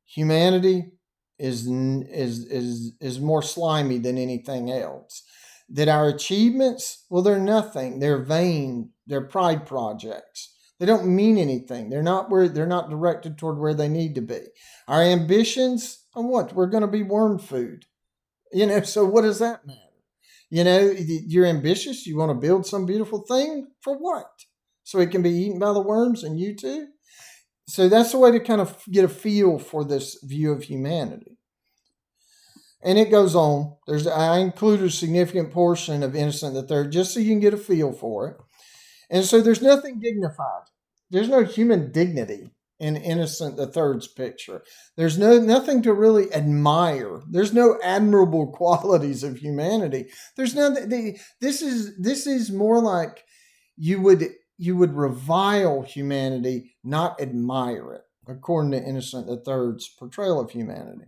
humanity is more slimy than anything else. That our achievements, well, they're nothing. They're vain. They're pride projects. They don't mean anything. They're not directed toward where they need to be. Our ambitions are what? We're going to be worm food. So what does that matter? You're ambitious. You want to build some beautiful thing for what? So it can be eaten by the worms and you too? So that's the way to kind of get a feel for this view of humanity. And it goes on. I included a significant portion of Innocent III just so you can get a feel for it. And so there's nothing dignified. There's no human dignity in Innocent III's picture. There's nothing to really admire. There's no admirable qualities of humanity. There's nothing. This is more like you would revile humanity, not admire it, according to Innocent III's portrayal of humanity.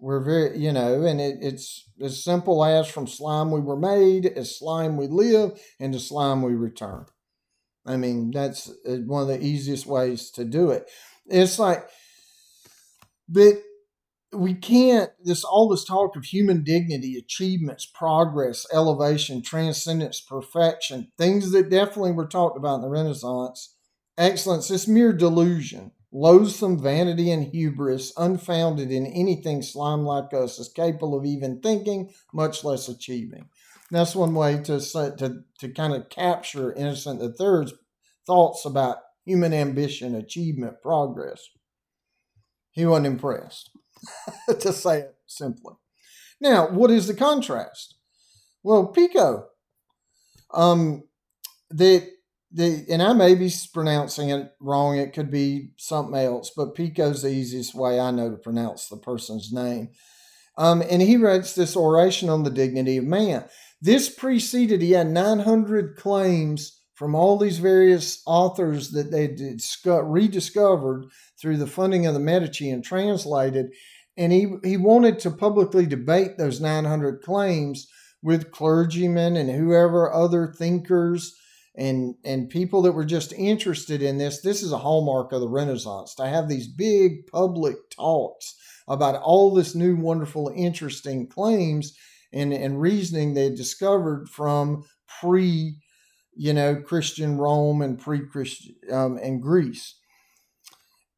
We're very, and it's as simple as from slime we were made, as slime we live, and to slime we return. I mean, that's one of the easiest ways to do it. It's like, but we can't, all this talk of human dignity, achievements, progress, elevation, transcendence, perfection, things that definitely were talked about in the Renaissance, excellence, it's mere delusion. Loathsome vanity and hubris, unfounded in anything slime like us is capable of even thinking, much less achieving. That's one way to kind of capture Innocent III's thoughts about human ambition, achievement, progress. He wasn't impressed, to say it simply. Now, what is the contrast? Well, Pico, and I may be pronouncing it wrong. It could be something else, but Pico's the easiest way I know to pronounce the person's name. And he writes this oration on the dignity of man. This preceded, he had 900 claims from all these various authors that they rediscovered through the funding of the Medici and translated. And he wanted to publicly debate those 900 claims with clergymen and whoever other thinkers and people that were just interested in this. This is a hallmark of the Renaissance, to have these big public talks about all this new, wonderful, interesting claims and reasoning they discovered from Christian Rome and pre-Christian and Greece.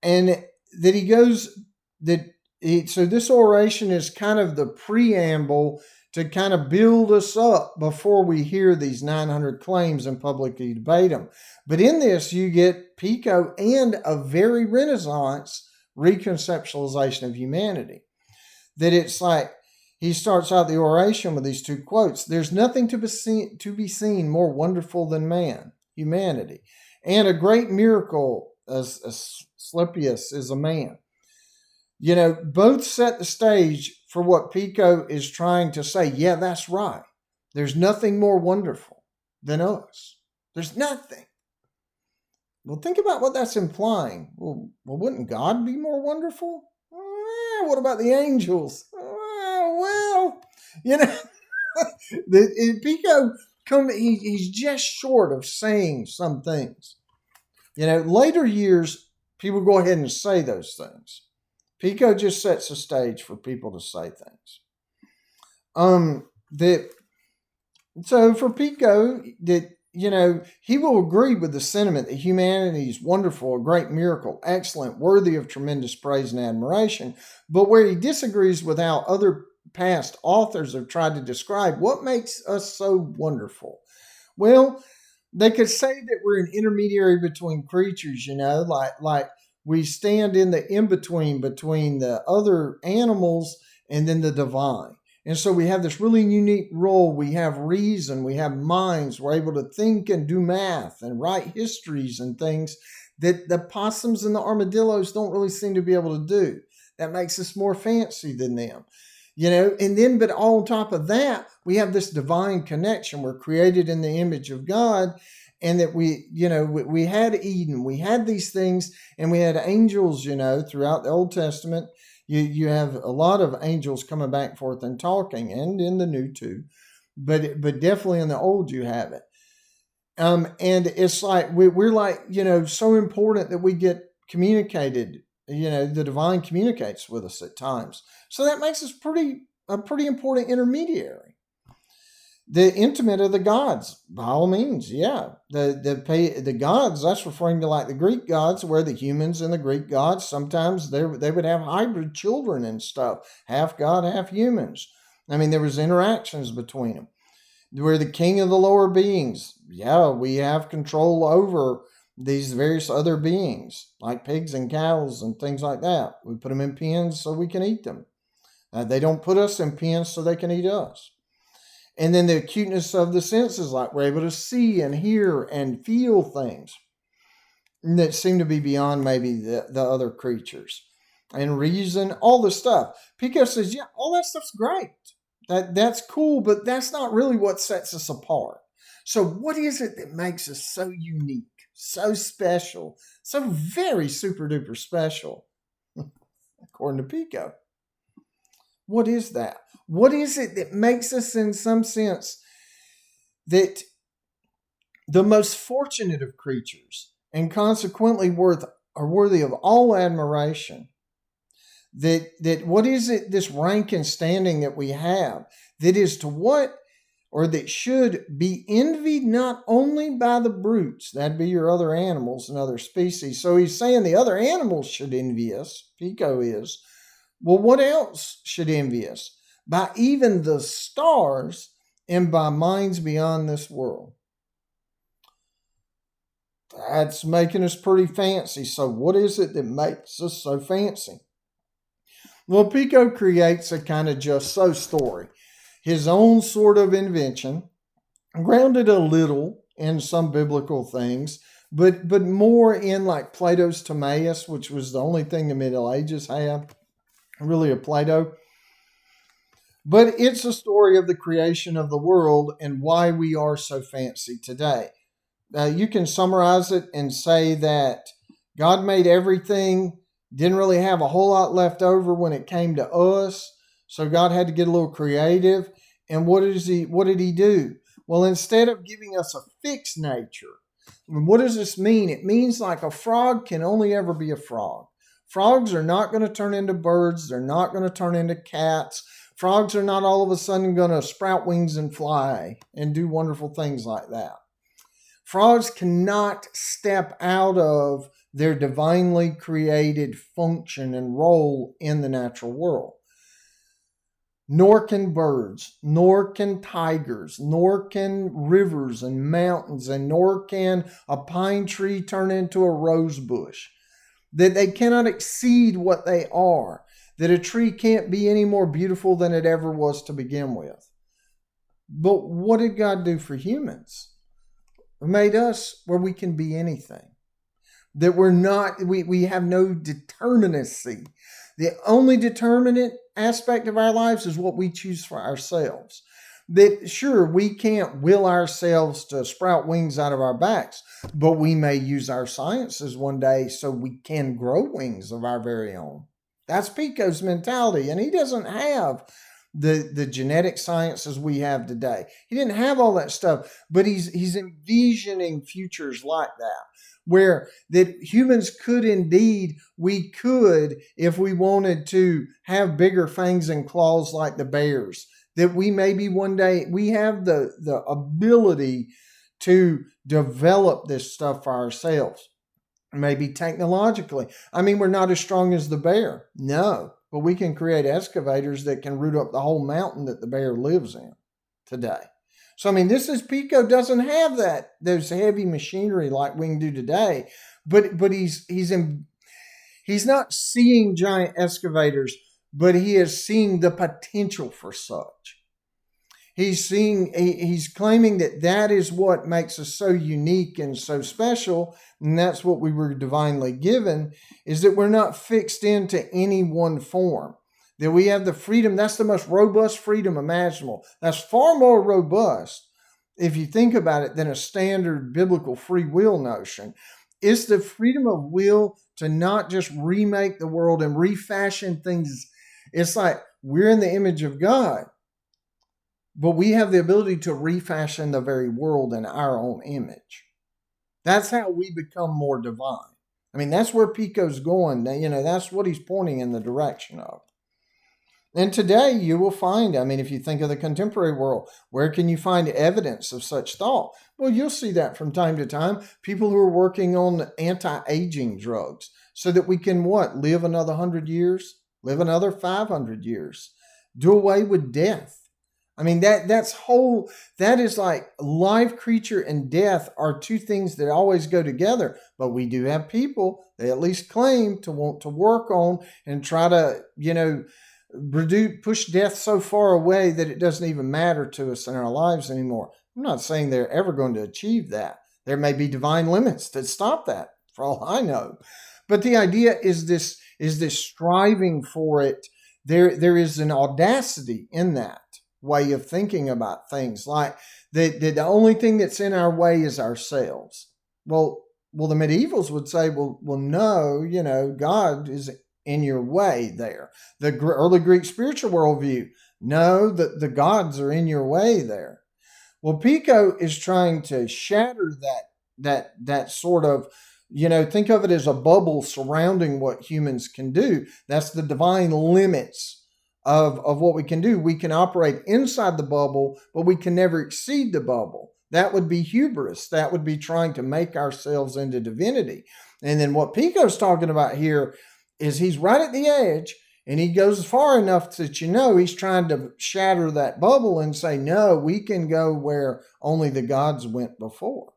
And that he goes so this oration is kind of the preamble to kind of build us up before we hear these 900 claims and publicly debate them. But in this, you get Pico and a very Renaissance reconceptualization of humanity. That it's like, he starts out the oration with these two quotes. There's nothing to be seen more wonderful than man, humanity. And a great miracle, as Asclepius is a man. Both set the stage for what Pico is trying to say. Yeah, that's right. There's nothing more wonderful than us. There's nothing. Well, think about what that's implying. Well, wouldn't God be more wonderful? What about the angels? Pico he's just short of saying some things. Later years, people go ahead and say those things. Pico just sets the stage for people to say things. So for Pico, that he will agree with the sentiment that humanity is wonderful, a great miracle, excellent, worthy of tremendous praise and admiration. But where he disagrees with how other past authors have tried to describe what makes us so wonderful. Well, they could say that we're an intermediary between creatures, like we stand in the in between the other animals and then the divine. And so we have this really unique role. We have reason, we have minds, we're able to think and do math and write histories and things that the possums and the armadillos don't really seem to be able to do. That makes us more fancy than them. And then, but on top of that, we have this divine connection. We're created in the image of God, and that we had Eden, we had these things, and we had angels, throughout the Old Testament. You have a lot of angels coming back and forth and talking, and in the New too, but definitely in the Old you have it. And it's like we're like so important that we get communicated. The divine communicates with us at times, so that makes us a pretty important intermediary. The intimate of the gods, by all means, yeah. The gods, that's referring to like the Greek gods, where the humans and the Greek gods, sometimes they would have hybrid children and stuff, half god, half humans. I mean, there was interactions between them. We're the king of the lower beings. Yeah, we have control over these various other beings, like pigs and cows and things like that. We put them in pens so we can eat them. They don't put us in pens so they can eat us. And then the acuteness of the senses, like we're able to see and hear and feel things that seem to be beyond maybe the other creatures. And reason, all the stuff. Pico says, yeah, all that stuff's great. That's cool, but that's not really what sets us apart. So what is it that makes us so unique, so special, so very super duper special, according to Pico? What is that? What is it that makes us, in some sense, that the most fortunate of creatures and consequently are worthy of all admiration? That what is it, this rank and standing that we have, that is to what, or that should be envied not only by the brutes, that'd be your other animals and other species. So he's saying the other animals should envy us, Pico is. Well, what else should envy us? By even the stars and by minds beyond this world. That's making us pretty fancy. So what is it that makes us so fancy? Well, Pico creates a kind of just so story, his own sort of invention, grounded a little in some biblical things, but more in like Plato's Timaeus, which was the only thing the Middle Ages had, really of Plato. But it's a story of the creation of the world and why we are so fancy today. You can summarize it and say that God made everything, didn't really have a whole lot left over when it came to us, so God had to get a little creative. And what did he do? Well, instead of giving us a fixed nature, what does this mean? It means like a frog can only ever be a frog. Frogs are not going to turn into birds. They're not going to turn into cats. Frogs are not all of a sudden going to sprout wings and fly and do wonderful things like that. Frogs cannot step out of their divinely created function and role in the natural world. Nor can birds, nor can tigers, nor can rivers and mountains, and nor can a pine tree turn into a rose bush. That they cannot exceed what they are. That a tree can't be any more beautiful than it ever was to begin with. But what did God do for humans? He made us where we can be anything. That we have no determinacy. The only determinate aspect of our lives is what we choose for ourselves. That sure, we can't will ourselves to sprout wings out of our backs, but we may use our sciences one day so we can grow wings of our very own. That's Pico's mentality, and he doesn't have the genetic sciences we have today. He didn't have all that stuff, but he's envisioning futures like that, where that humans could indeed, we could, if we wanted to, have bigger fangs and claws like the bears. That we maybe one day, we have the ability to develop this stuff for ourselves. Maybe technologically. I mean, we're not as strong as the bear. No, but we can create excavators that can root up the whole mountain that the bear lives in today. So, I mean, this is Pico doesn't have those heavy machinery like we can do today, but he's not seeing giant excavators, but he is seeing the potential for such. He's claiming that is what makes us so unique and so special, and that's what we were divinely given, is that we're not fixed into any one form, that we have the freedom. That's the most robust freedom imaginable. That's far more robust, if you think about it, than a standard biblical free will notion. It's the freedom of will to not just remake the world and refashion things. It's like we're in the image of God, but we have the ability to refashion the very world in our own image. That's how we become more divine. I mean, that's where Pico's going. That's what he's pointing in the direction of. And today you will find, I mean, if you think of the contemporary world, where can you find evidence of such thought? Well, you'll see that from time to time. People who are working on anti-aging drugs so that we can live another 100 years, live another 500 years, do away with death. I mean, that is like life, creature, and death are two things that always go together. But we do have people, they at least claim to want to work on and try to, push death so far away that it doesn't even matter to us in our lives anymore. I'm not saying they're ever going to achieve that. There may be divine limits that stop that, for all I know. But the idea is this striving for it. There is an audacity in that way of thinking about things, like the only thing that's in our way is ourselves. Well, the medievals would say, well, no, God is in your way there. The early Greek spiritual worldview, no, the gods are in your way there. Well, Pico is trying to shatter that sort of, think of it as a bubble surrounding what humans can do. That's the divine limits of what we can do. We can operate inside the bubble, but we can never exceed the bubble. That would be hubris. That would be trying to make ourselves into divinity. And then what Pico's talking about here is he's right at the edge, and he goes far enough that he's trying to shatter that bubble and say, no, we can go where only the gods went before.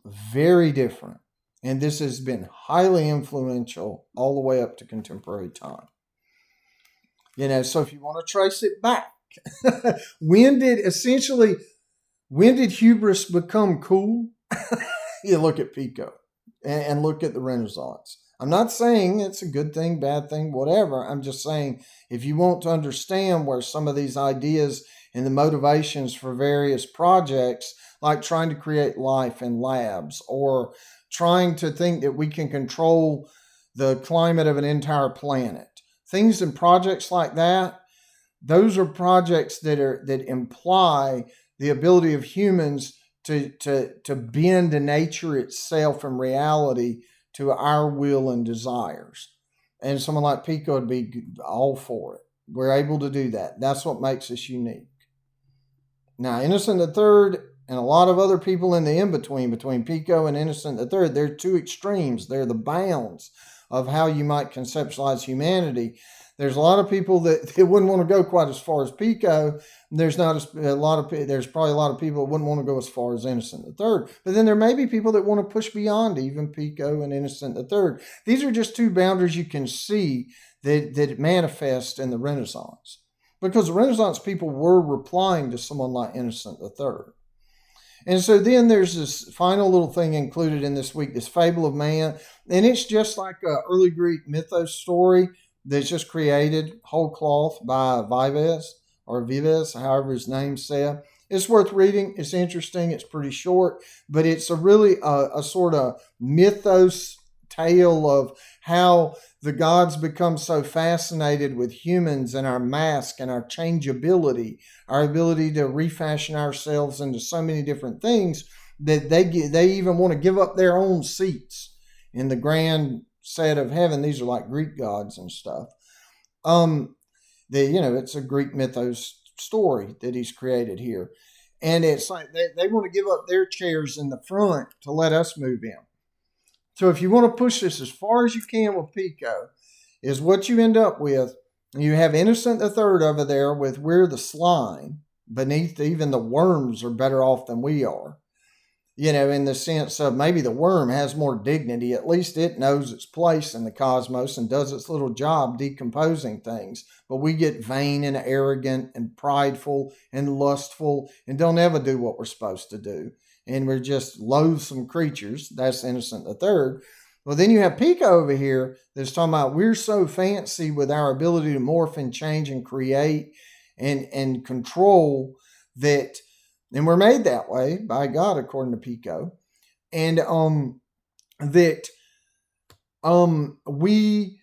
Very different. And this has been highly influential all the way up to contemporary time. So if you want to trace it back, when did hubris become cool? You look at Pico and look at the Renaissance. I'm not saying it's a good thing, bad thing, whatever. I'm just saying, if you want to understand where some of these ideas and the motivations for various projects, like trying to create life in labs or trying to think that we can control the climate of an entire planet, things and projects like that, those are projects that imply the ability of humans to bend nature itself and reality to our will and desires. And someone like Pico would be all for it. We're able to do that. That's what makes us unique. Now, Innocent III and a lot of other people in the in-between, between Pico and Innocent III, they're two extremes. They're the bounds of how you might conceptualize humanity. There's a lot of people that wouldn't want to go quite as far as Pico. There's probably a lot of people that wouldn't want to go as far as Innocent III. But then there may be people that want to push beyond even Pico and Innocent III. These are just two boundaries you can see that manifest in the Renaissance. Because the Renaissance people were replying to someone like Innocent III. And so then there's this final little thing included in this week, this fable of man. And it's just like an early Greek mythos story that's just created whole cloth by Vives, however his name's said. It's worth reading. It's interesting. It's pretty short, but it's a sort of mythos tale of how the gods become so fascinated with humans and our mask and our changeability, our ability to refashion ourselves into so many different things that they even want to give up their own seats in the grand set of heaven. These are like Greek gods and stuff. It's a Greek mythos story that he's created here. And it's like they want to give up their chairs in the front to let us move in. So if you want to push this as far as you can with Pico, is what you end up with. You have Innocent the Third over there with We're the Slime. Beneath, even the worms are better off than we are. In the sense of maybe the worm has more dignity. At least it knows its place in the cosmos and does its little job decomposing things. But we get vain and arrogant and prideful and lustful and don't ever do what we're supposed to do. And we're just loathsome creatures. That's Innocent the Third. Well, then you have Pico over here that's talking about we're so fancy with our ability to morph and change and create and control that, and we're made that way by God, according to Pico, and that we,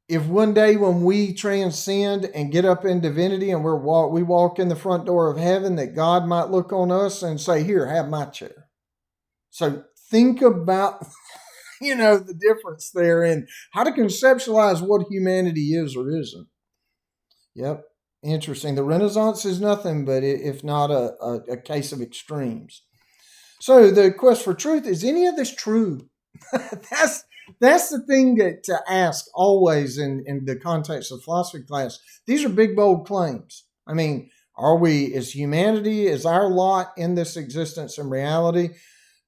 if one day when we transcend and get up in divinity and we walk in the front door of heaven, that God might look on us and say, "Here, have my chair." So think about the difference there in how to conceptualize what humanity is or isn't. Yep. Interesting. The Renaissance is nothing but, if not a case of extremes. So the quest for truth, is any of this true? That's the thing to ask always in the context of philosophy class. These are big, bold claims. I mean, is humanity, is our lot in this existence and reality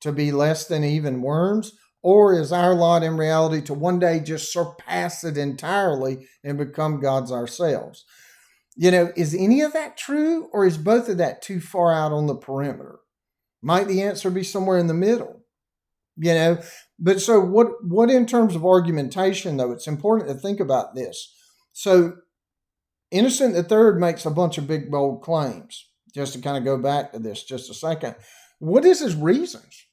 to be less than even worms? Or is our lot in reality to one day just surpass it entirely and become gods ourselves? Is any of that true, or is both of that too far out on the perimeter? Might the answer be somewhere in the middle? But so what in terms of argumentation, though, it's important to think about this. So Innocent the Third makes a bunch of big, bold claims. Just to kind of go back to this just a second. What is his reasons?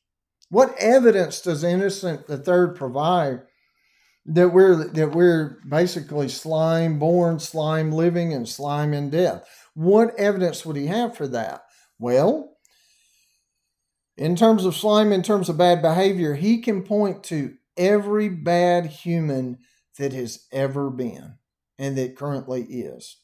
What evidence does Innocent the Third provide that we're basically slime born, slime living, and slime in death? What evidence would he have for that? Well, in terms of slime, in terms of bad behavior, he can point to every bad human that has ever been and that currently is.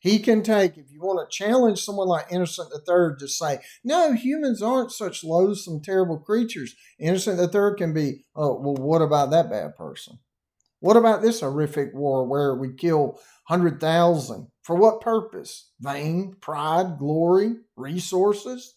He can take, if you want to challenge someone like Innocent the Third to say, no, humans aren't such loathsome, terrible creatures. Innocent the Third can be, oh, well, what about that bad person? What about this horrific war where we kill 100,000? For what purpose? Vain, pride, glory, resources?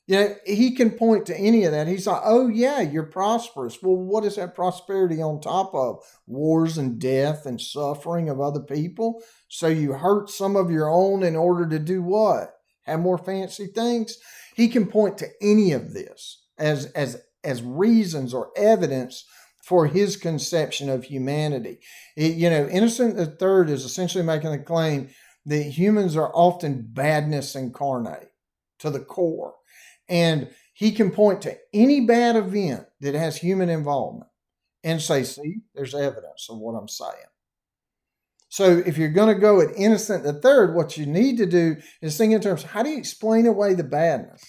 He can point to any of that. He's like, oh, yeah, you're prosperous. Well, what is that prosperity on top of? Wars and death and suffering of other people? So you hurt some of your own in order to do what? Have more fancy things? He can point to any of this as reasons or evidence for his conception of humanity. Innocent the Third is essentially making the claim that humans are often badness incarnate to the core. And he can point to any bad event that has human involvement and say, see, there's evidence of what I'm saying. So if you're going to go at Innocent the Third, what you need to do is think in terms of how do you explain away the badness?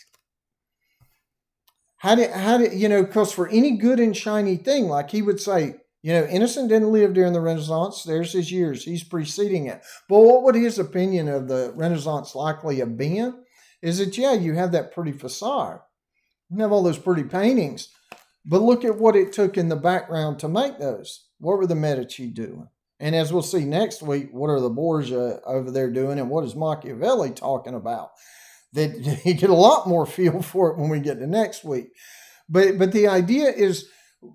How do because for any good and shiny thing, like he would say, Innocent didn't live during the Renaissance. There's his years. He's preceding it. But what would his opinion of the Renaissance likely have been? Is that, yeah, you have that pretty facade. You have all those pretty paintings. But look at what it took in the background to make those. What were the Medici doing? And as we'll see next week, what are the Borgia over there doing? And what is Machiavelli talking about? That you get a lot more feel for it when we get to next week. But the idea is,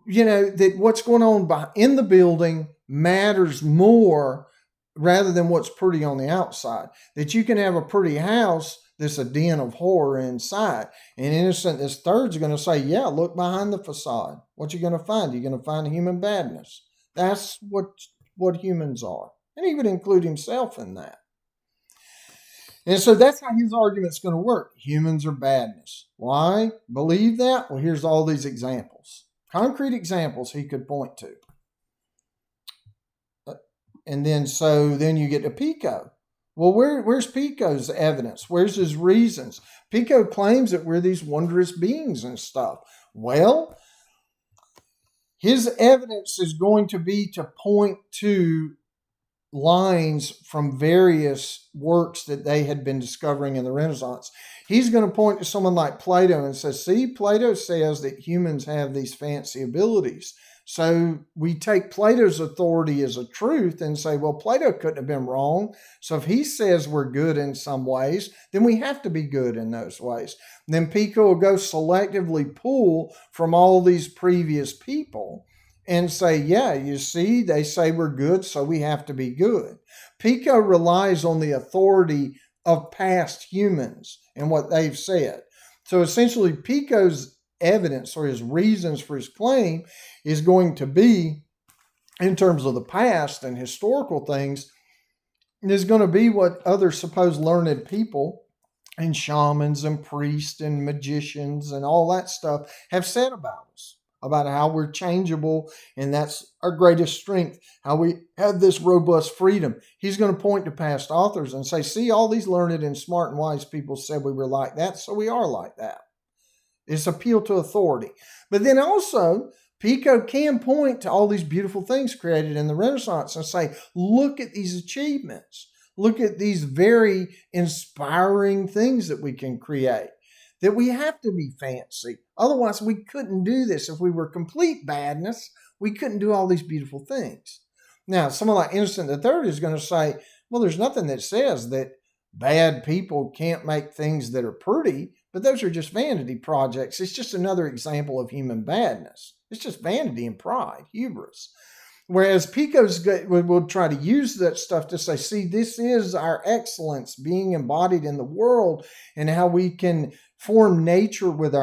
that what's going on in the building matters more rather than what's pretty on the outside. That you can have a pretty house that's a den of horror inside. And Innocent this Third's going to say, yeah, look behind the facade. What you going to find? You're going to find human badness. That's what humans are. And he would include himself in that. And so that's how his argument's going to work. Humans are badness. Why believe that? Well, here's all these examples. Concrete examples he could point to. And then you get to Pico. Well, where's Pico's evidence? Where's his reasons? Pico claims that we're these wondrous beings and stuff. Well, his evidence is going to be to point to lines from various works that they had been discovering in the Renaissance. He's going to point to someone like Plato and say, see, Plato says that humans have these fancy abilities. So we take Plato's authority as a truth and say, well, Plato couldn't have been wrong. So if he says we're good in some ways, then we have to be good in those ways. And then Pico will go selectively pull from all these previous people and say, yeah, you see, they say we're good, so we have to be good. Pico relies on the authority of past humans and what they've said. So essentially, Pico's evidence or his reasons for his claim is going to be, in terms of the past and historical things, is going to be what other supposed learned people and shamans and priests and magicians and all that stuff have said about us, about how we're changeable and that's our greatest strength, how we have this robust freedom. He's going to point to past authors and say, see, all these learned and smart and wise people said we were like that, so we are like that. It's appeal to authority. But then also, Pico can point to all these beautiful things created in the Renaissance and say, look at these achievements. Look at these very inspiring things that we can create, that we have to be fancy. Otherwise, we couldn't do this. If we were complete badness, we couldn't do all these beautiful things. Now, someone like Innocent III is going to say, well, there's nothing that says that bad people can't make things that are pretty, but those are just vanity projects. It's just another example of human badness. It's just vanity and pride, hubris. Whereas Pico's will try to use that stuff to say, see, this is our excellence being embodied in the world and how we can form nature with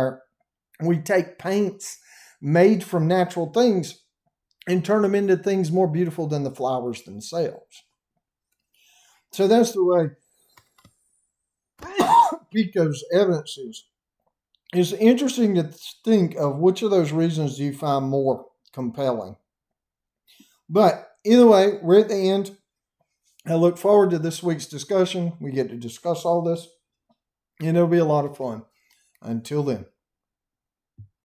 we take paints made from natural things and turn them into things more beautiful than the flowers themselves. So that's the way Pico's evidence is. It's interesting to think of which of those reasons do you find more compelling. But either way, we're at the end. I look forward to this week's discussion. We get to discuss all this, and it'll be a lot of fun. Until then.